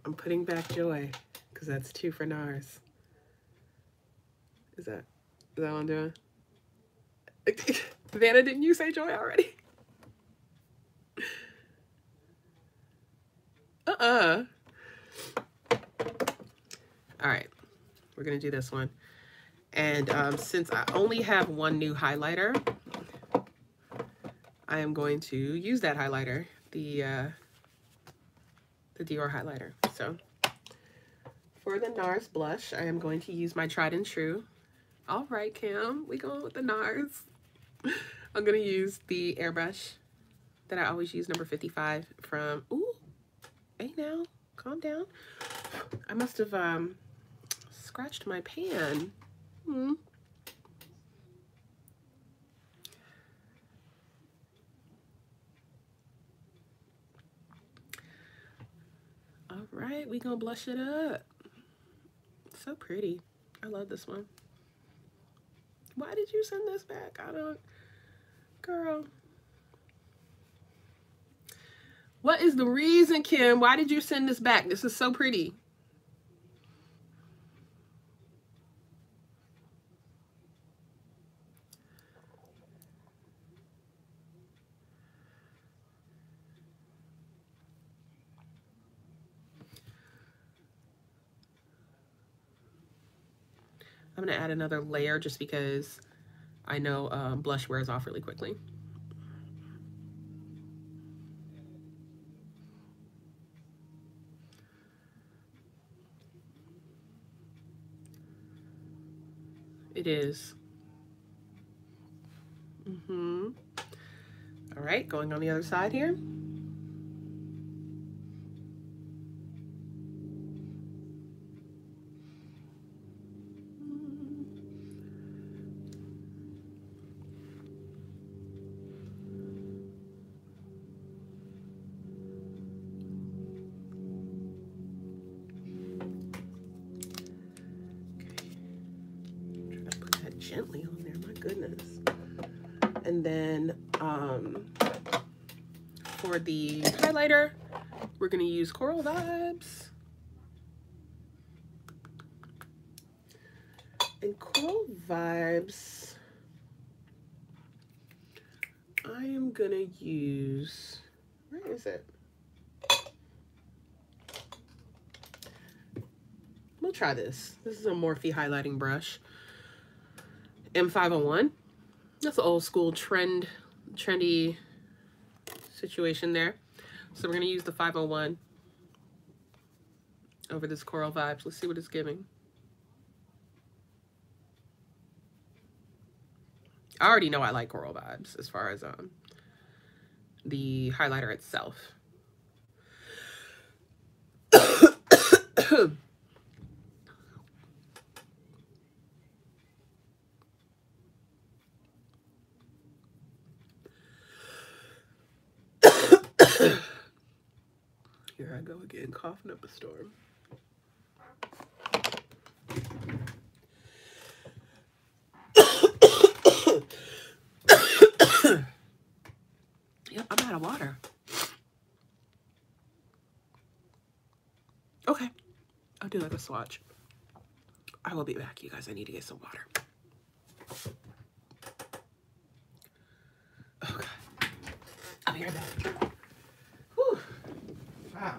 I'm putting back Joy because that's 2 for NARS. Is that what I'm doing? Vanna, didn't you say Joy already? All right, we're gonna do this one. And since I only have one new highlighter, I am going to use that highlighter, the Dior highlighter. So for the NARS blush, I am going to use my tried and true. All right, Cam, we going with the NARS. I'm gonna use the airbrush that I always use, number 55 from, ooh, hey now, calm down. I must have scratched my pan. All right, we gonna blush it up. So pretty. I love this one. Why did you send this back? I don't, girl. What is the reason, Kim? Why did you send this back? This is so pretty. I'm going to add another layer just because I know blush wears off really quickly. It is. All right, going on the other side here. Gently on there, my goodness. And then for the highlighter, we're going to use Coral Vibes. And Coral Vibes, I am going to use, where is it? We'll try this. This is a Morphe highlighting brush. M501. That's an old school trendy situation there. So we're going to use the 501 over this Coral Vibes. Let's see what it's giving. I already know I like Coral Vibes as far as the highlighter itself. Here I go again, coughing up a storm. Yep, I'm out of water. Okay, I'll do like a swatch. I will be back, you guys. I need to get some water. Okay, I'll be right back. Whew. Wow.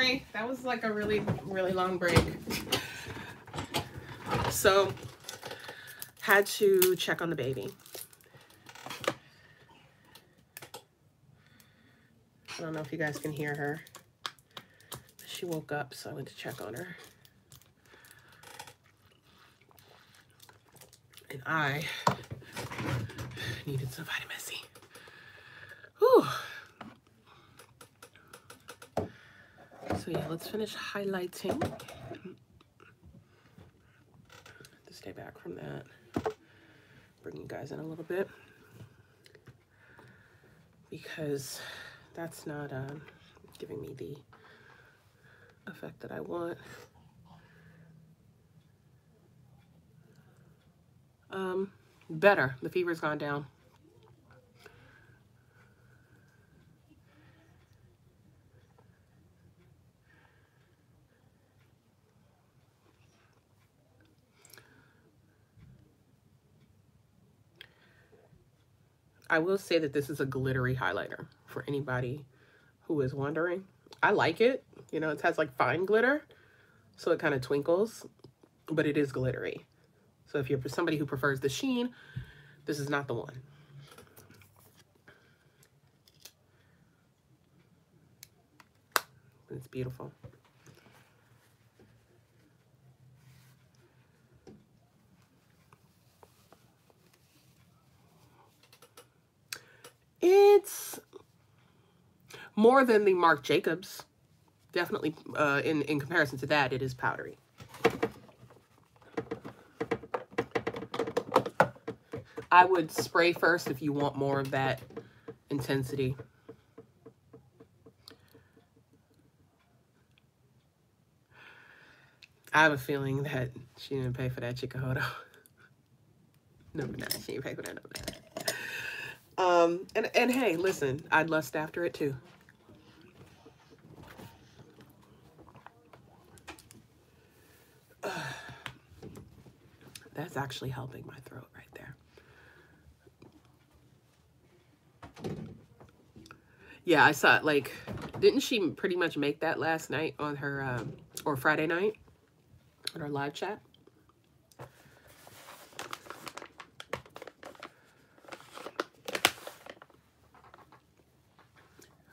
sorry. That was like a really, really long break. So, had to check on the baby. I don't know if you guys can hear her. She woke up, so I went to check on her. And I needed some vitamin C. Whew. So yeah, let's finish highlighting. To stay back from that. Bring you guys in a little bit. Because that's not giving me the effect that I want. Better. The fever's gone down. I will say that this is a glittery highlighter for anybody who is wondering. I like it. You know, it has like fine glitter, so it kind of twinkles, but it is glittery. So if you're somebody who prefers the sheen, this is not the one. It's beautiful. It's more than the Marc Jacobs. Definitely, in comparison to that, it is powdery. I would spray first if you want more of that intensity. I have a feeling that she didn't pay for that Chikuhodo. No, but not. She didn't pay for that. No, and hey, listen, I'd lust after it too. That's actually helping my throat right there. Yeah, I saw it. Like, didn't she pretty much make that last night on her, or Friday night on our live chat? I'm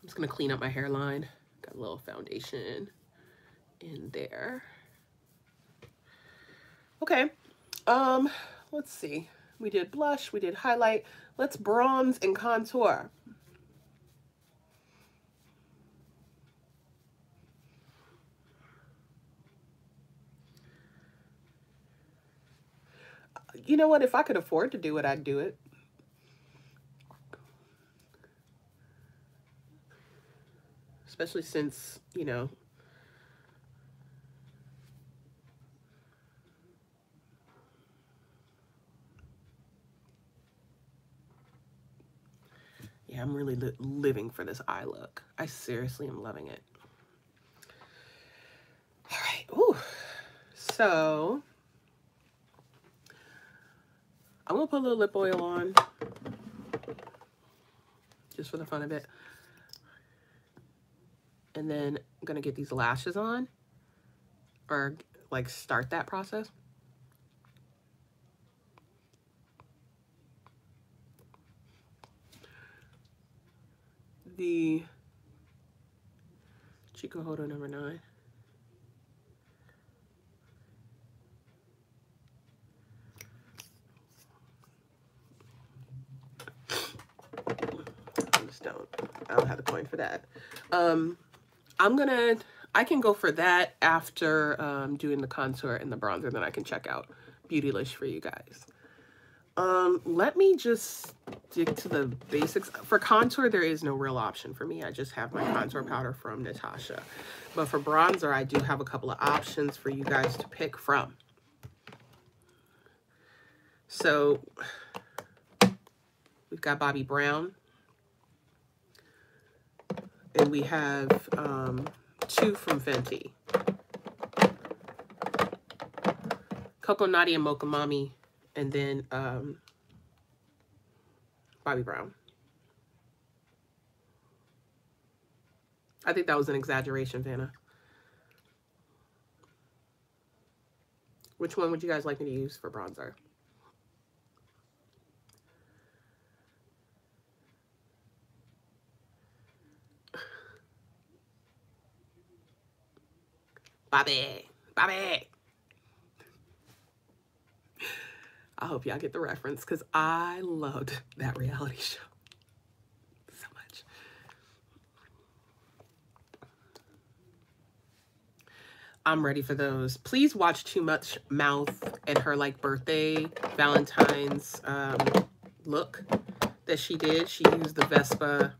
just gonna clean up my hairline. Got a little foundation in there. Okay. Let's see. We did blush, we did highlight. Let's bronze and contour. You know what? If I could afford to do it, I'd do it. Especially since, you know, yeah, I'm really living for this eye look. I seriously am loving it. All right. Ooh. So I'm going to put a little lip oil on just for the fun of it. And then I'm going to get these lashes on, or like start that process. The Chikuhodo number 9. I don't have the coin for that. I can go for that after doing the contour and the bronzer, then I can check out Beautylish for you guys. Let me just stick to the basics. For contour, there is no real option for me. I just have my contour powder from Natasha. But for bronzer, I do have a couple of options for you guys to pick from. So we've got Bobbi Brown. And we have 2 from Fenty. Coco Naughty and Mocha Mommy. And then Bobbi Brown. I think that was an exaggeration, Vanna. Which one would you guys like me to use for bronzer? Bobby. Bobby. I hope y'all get the reference because I loved that reality show so much. I'm ready for those. Please watch Too Much Mouth and her like birthday Valentine's look that she did. She used the Vespa.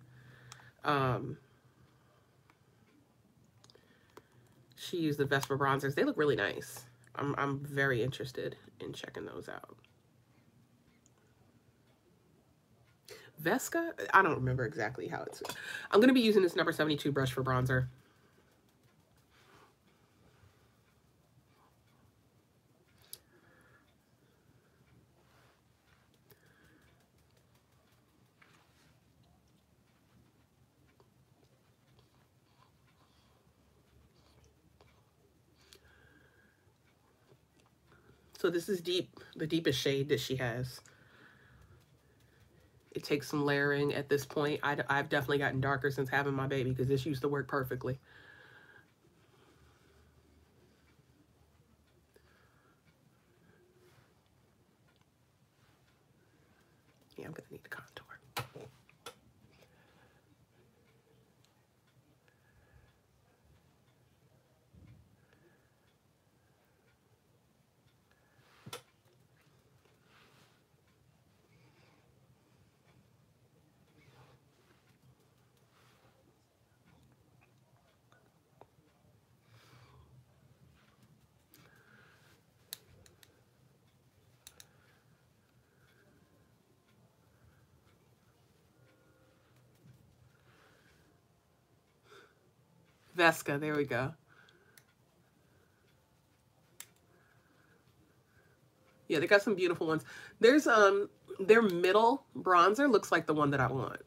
She used the Vespa bronzers. They look really nice. I'm very interested in checking those out. Vesca? I don't remember exactly how it's. I'm going to be using this number 72 brush for bronzer. So this is deep, the deepest shade that she has. It takes some layering at this point. I've definitely gotten darker since having my baby because this used to work perfectly. Yeah, I'm gonna need the contour. Vesca, there we go. Yeah, they got some beautiful ones. There's their middle bronzer looks like the one that I want.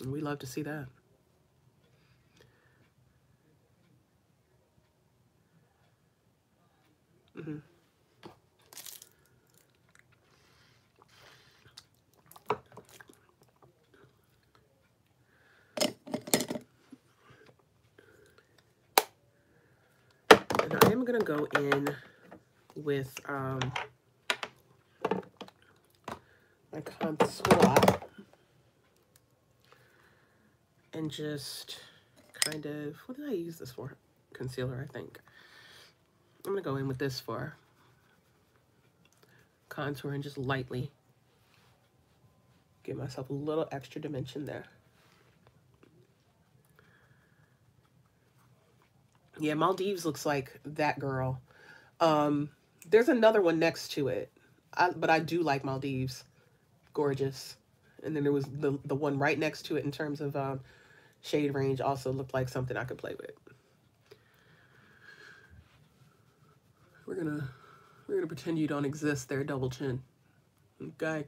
And we love to see that. Mm-hmm. And I am gonna go in with my contour and just kind of, what did I use this for? Concealer, I think. I'm gonna go in with this for contour and just lightly give myself a little extra dimension there. Yeah, Maldives looks like that girl. There's another one next to it, but I do like Maldives. Gorgeous. And then there was the one right next to it in terms of shade range also looked like something I could play with. We're gonna pretend you don't exist there, double chin. Okay.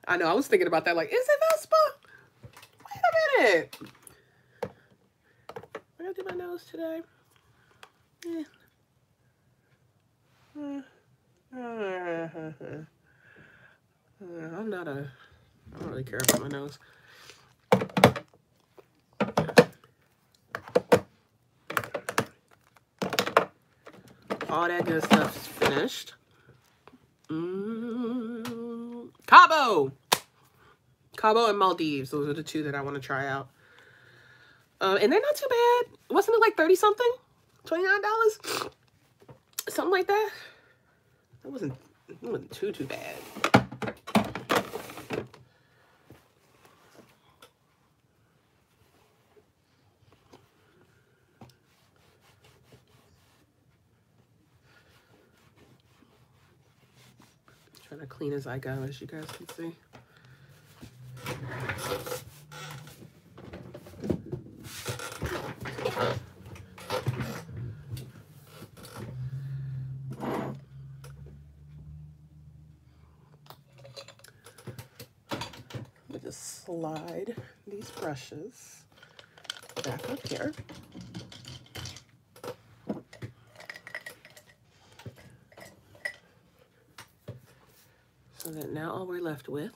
I know, I was thinking about that, like, is it Vespa? Wait a minute. I gotta do my nose today. I don't really care about my nose. All that good stuff is finished. Cabo and Maldives. Those are the two that I want to try out. And they're not too bad. Wasn't it like 30 something? $29? Something like that. It wasn't too bad. Trying to clean as I go, as you guys can see. slide these brushes back up here. So that now all we're left with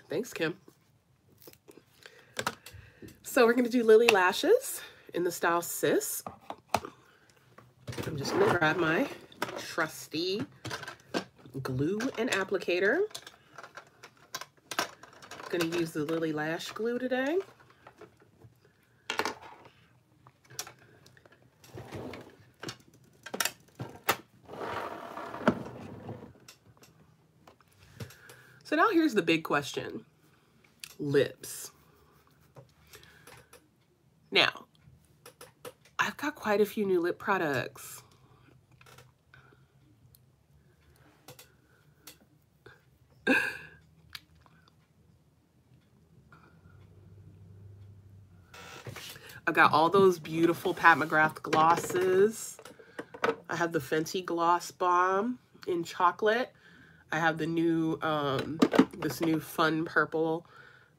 thanks, Kim. So we're going to do Lilly Lashes in the style Sis. I'm just going to grab my trusty glue and applicator. I'm going to use the Lilly Lash glue today. So now here's the big question. Lips. Now, I've got quite a few new lip products. I've got all those beautiful Pat McGrath glosses. I have the Fenty Gloss Bomb in chocolate. I have the new, this new fun purple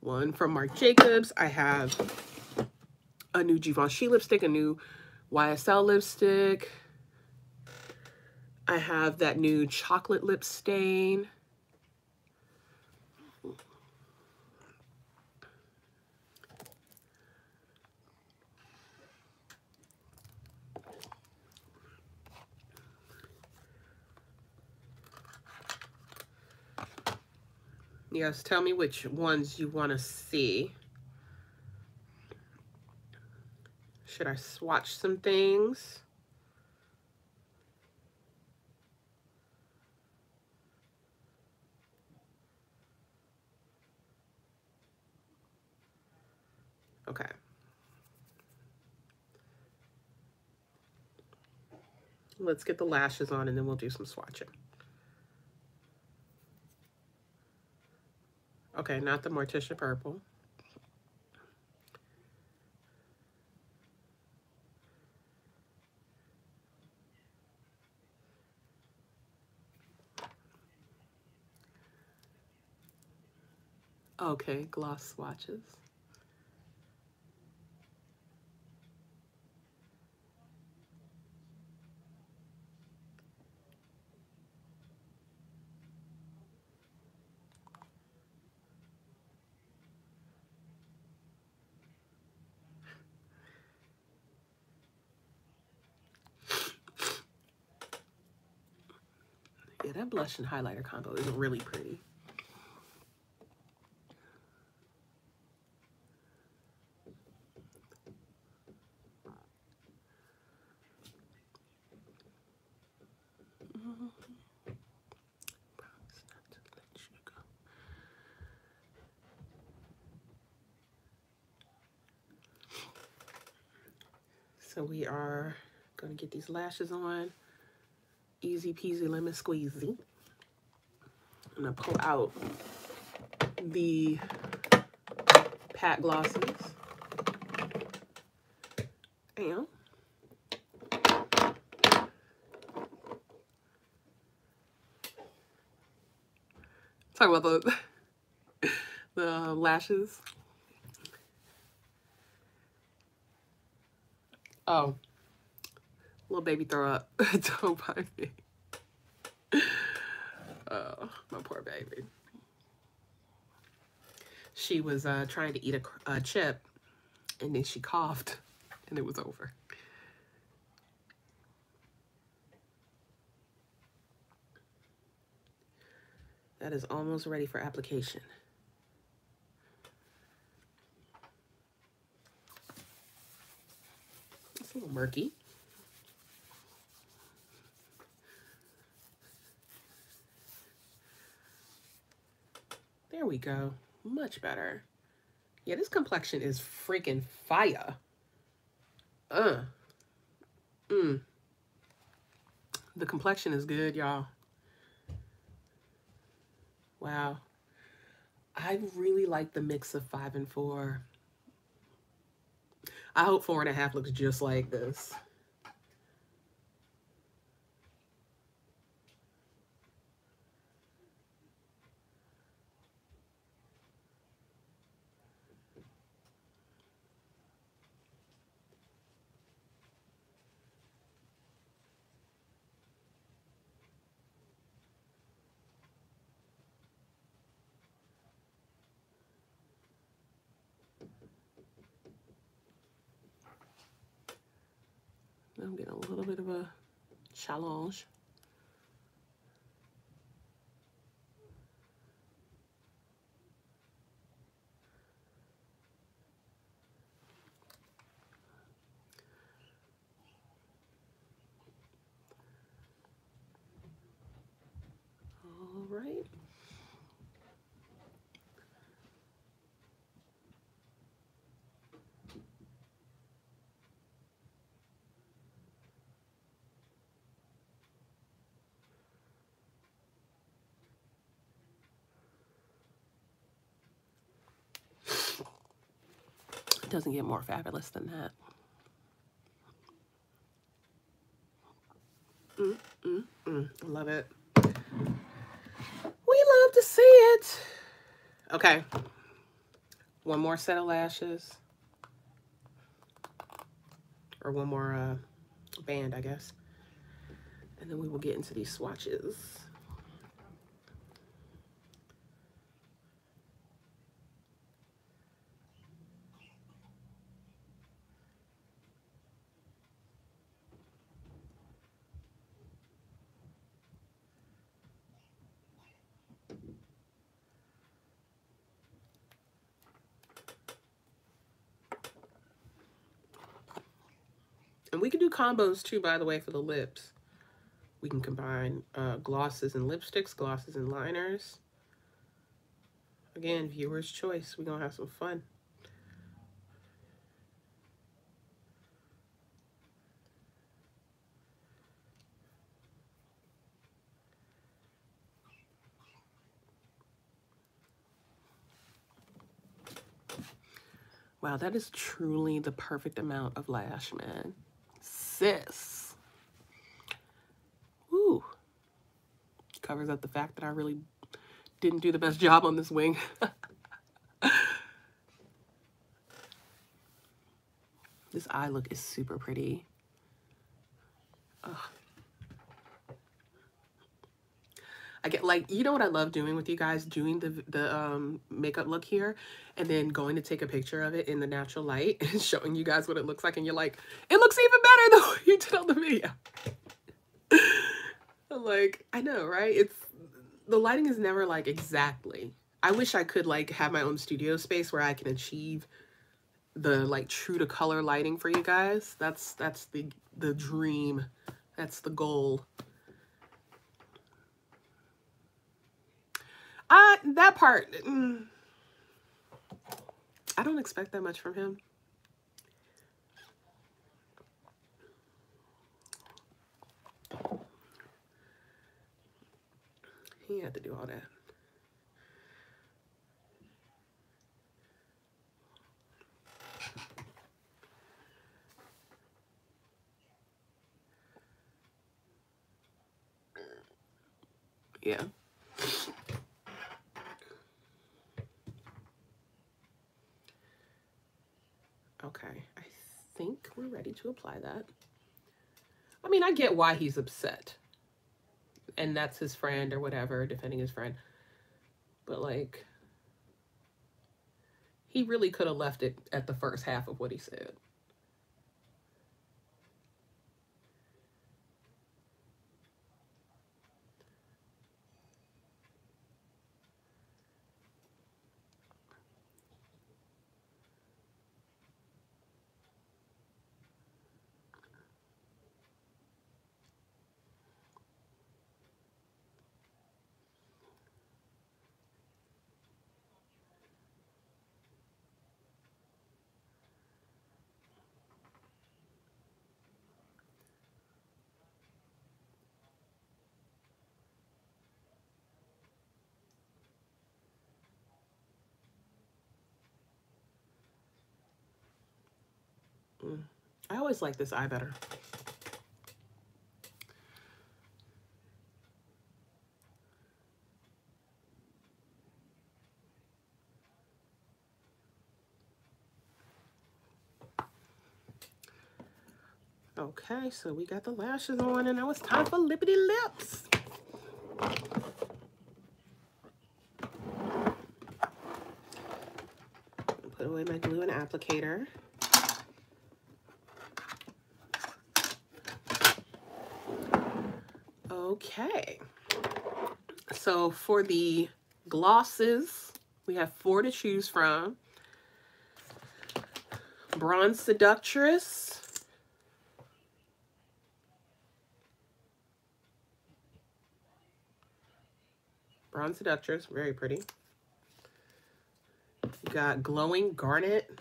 one from Marc Jacobs. I have a new Givenchy lipstick, a new YSL lipstick. I have that new chocolate lip stain. Yes, tell me which ones you want to see. Should I swatch some things? Okay. Let's get the lashes on and then we'll do some swatching. Okay, not the Morticia purple. Okay, gloss swatches. Yeah, that blush and highlighter combo is really pretty. So we are going to get these lashes on. Easy peasy lemon squeezy. I'm going to pull out the Pat glosses. And talk about the lashes. Oh, little baby throw up. Don't mind me. Oh, my poor baby. She was trying to eat a chip, and then she coughed, and it was over. That is almost ready for application. It's a little murky. There we go. Much better. Yeah, this complexion is freaking fire. The complexion is good, y'all. Wow. I really like the mix of 5 and 4. I hope 4.5 looks just like this. I'm getting a little bit of a challenge. All right. It doesn't get more fabulous than that. Love it. We love to see it. Okay. One more set of lashes. Or one more band, I guess. And then we will get into these swatches. And we can do combos too, by the way, for the lips. We can combine glosses and lipsticks, glosses and liners. Again, viewer's choice. We're going to have some fun. Wow, that is truly the perfect amount of lash, man. Sis. Woo. Covers up the fact that I really didn't do the best job on this wing. This eye look is super pretty. Ugh. I get, like, you know what I love doing with you guys? Doing the makeup look here and then going to take a picture of it in the natural light and showing you guys what it looks like. And you're like, it looks even better than what you did on the video. I'm like, I know, right? It's, the lighting is never like exactly. I wish I could like have my own studio space where I can achieve the like true to color lighting for you guys. That's the dream. That's the goal. That part, I don't expect that much from him. He had to do all that. Yeah. Okay, I think we're ready to apply that. I mean, I get why he's upset. And that's his friend or whatever, defending his friend. But like, he really could have left it at the first half of what he said. I always like this eye better. Okay, so we got the lashes on and now it's time for lippity lips. Put away my glue and applicator. Okay. So for the glosses, we have 4 to choose from. Bronze Seductress. Bronze Seductress, very pretty. You got Glowing Garnet.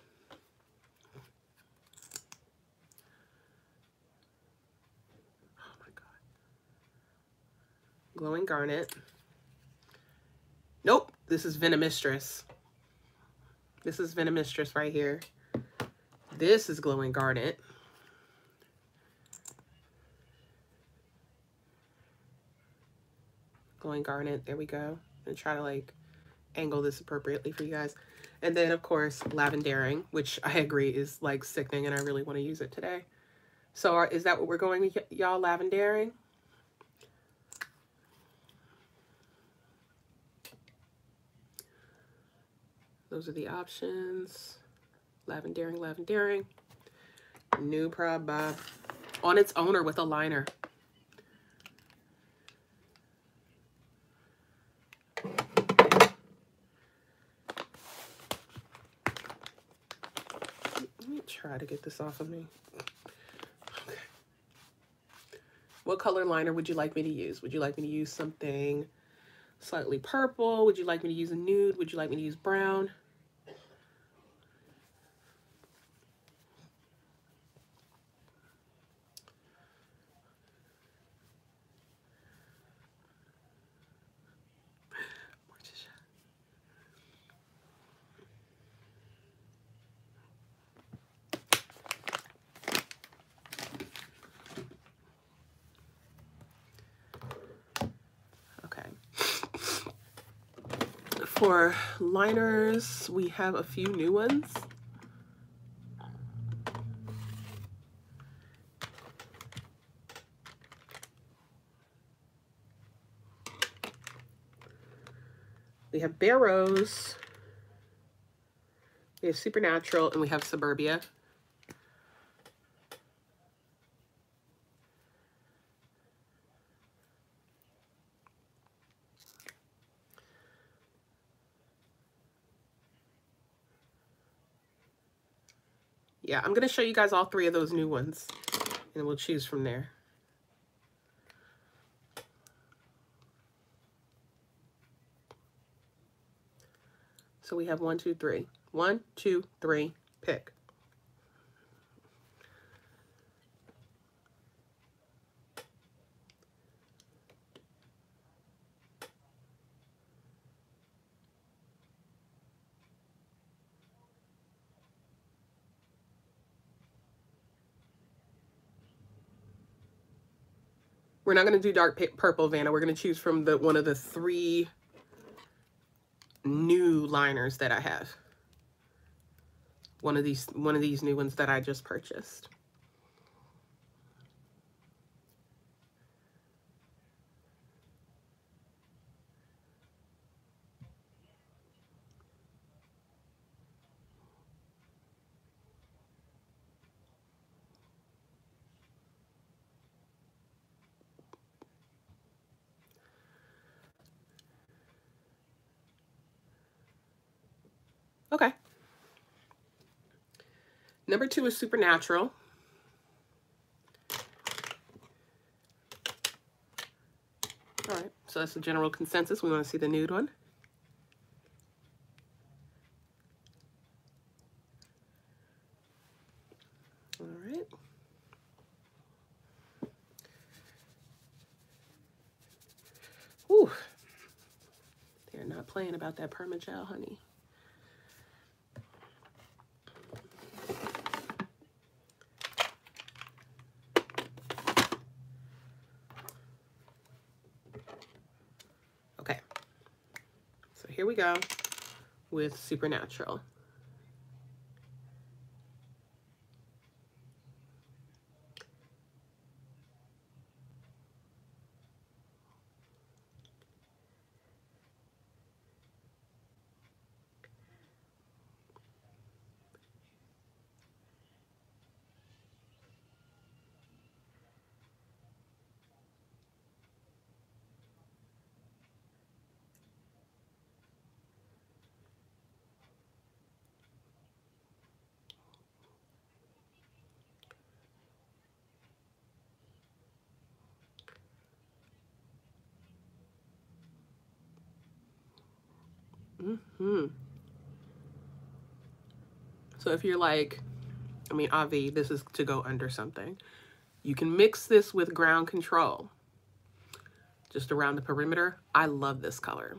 Oh my God. Glowing Garnet. Nope, this is Venemistress. This is Venemistress right here. This is Glowing Garnet. Glowing Garnet, there we go. And try to like angle this appropriately for you guys. And then of course, Lavendaring, which I agree is like sickening and I really want to use it today. So is that what we're going with, y'all? Lavendaring? Those are the options. Lavendaring, Lavendaring. New Proud Bob. On its own or with a liner. Let me try to get this off of me. Okay. What color liner would you like me to use? Would you like me to use something slightly purple? Would you like me to use a nude? Would you like me to use brown? For liners, we have a few new ones. We have Bare Rose, we have Supernatural, and we have Suburbia. Yeah, I'm going to show you guys all 3 of those new ones, and we'll choose from there. So we have 1, 2, 3. 1, 2, 3, pick. We're not going to do dark purple, Vanna. We're going to choose from one of the 3 new liners that I have. One of these new ones that I just purchased. Okay. Number 2 is Supernatural. All right, so that's the general consensus. We want to see the nude one. All right. Whew. They're not playing about that Permagel, honey. Okay. So here we go with Supernatural. So if you're like, I mean, Avi, this is to go under something. You can mix this with ground control. Just around the perimeter. I love this color.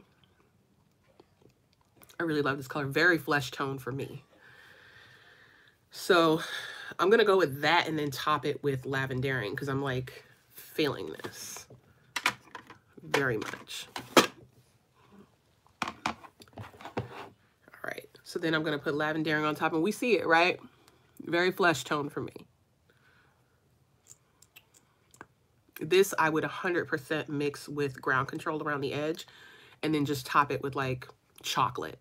I really love this color. Very flesh tone for me. So I'm going to go with that and then top it with Lavendaring because I'm like feeling this very much. All right. So then I'm going to put Lavendaring on top and we see it, right? Very flesh tone for me. This I would 100% mix with ground control around the edge and then just top it with like chocolate,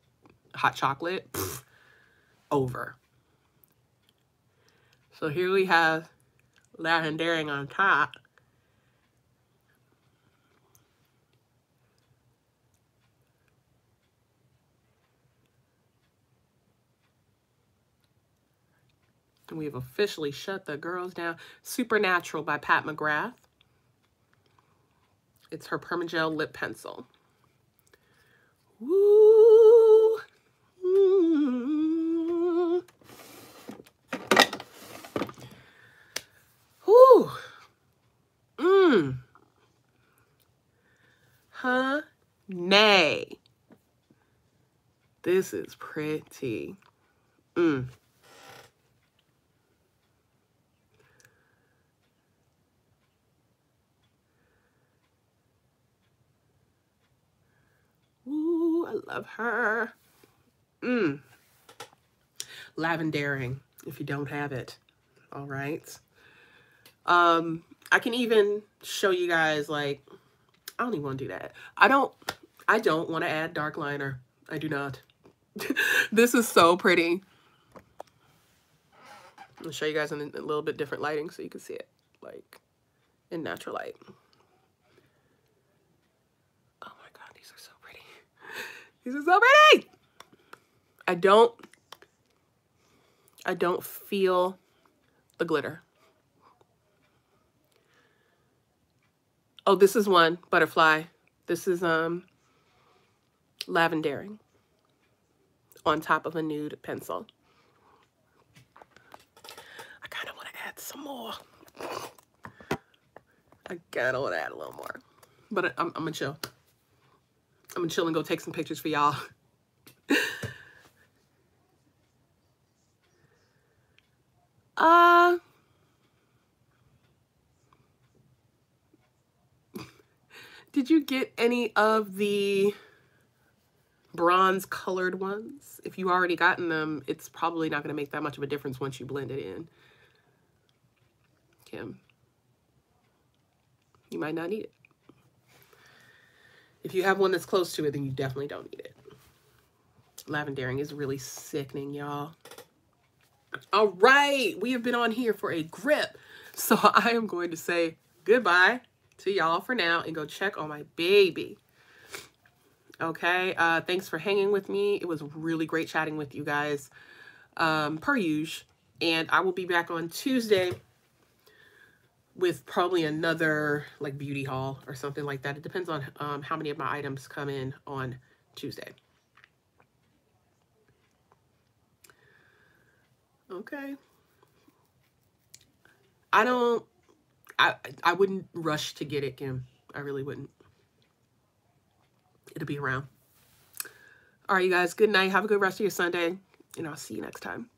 hot chocolate, over. So here we have Lavendaring on top. And we've officially shut the girls down. Supernatural by Pat McGrath. It's her Permagel lip pencil. Woo! Mm. Whew. Mmm. Honey. This is pretty. Mmm. Ooh, I love her. Mmm. Lavendaring, if you don't have it. All right. I can even show you guys, like, I don't even want to do that. I don't want to add dark liner. I do not. This is so pretty. I'll show you guys in a little bit different lighting so you can see it, like, in natural light. Oh my God, these are so pretty. These are so pretty! I don't feel the glitter. Oh, this is one, Butterfly. This is Lavendaring on top of a nude pencil. I kind of want to add some more. I kind of want to add a little more. But I'm going to chill. I'm going to chill and go take some pictures for y'all. Did you get any of the bronze colored ones? If you already gotten them, it's probably not going to make that much of a difference once you blend it in. Kim, you might not need it. If you have one that's close to it, then you definitely don't need it. Lavendaring is really sickening, y'all. All right, we have been on here for a grip. So I am going to say goodbye to y'all for now and go check on my baby. Okay, thanks for hanging with me. It was really great chatting with you guys, per usual. And I will be back on Tuesday with probably another like beauty haul or something like that. It depends on how many of my items come in on Tuesday. Okay. I wouldn't rush to get it, Kim. I really wouldn't. It'll be around. All right, you guys. Good night. Have a good rest of your Sunday. And I'll see you next time.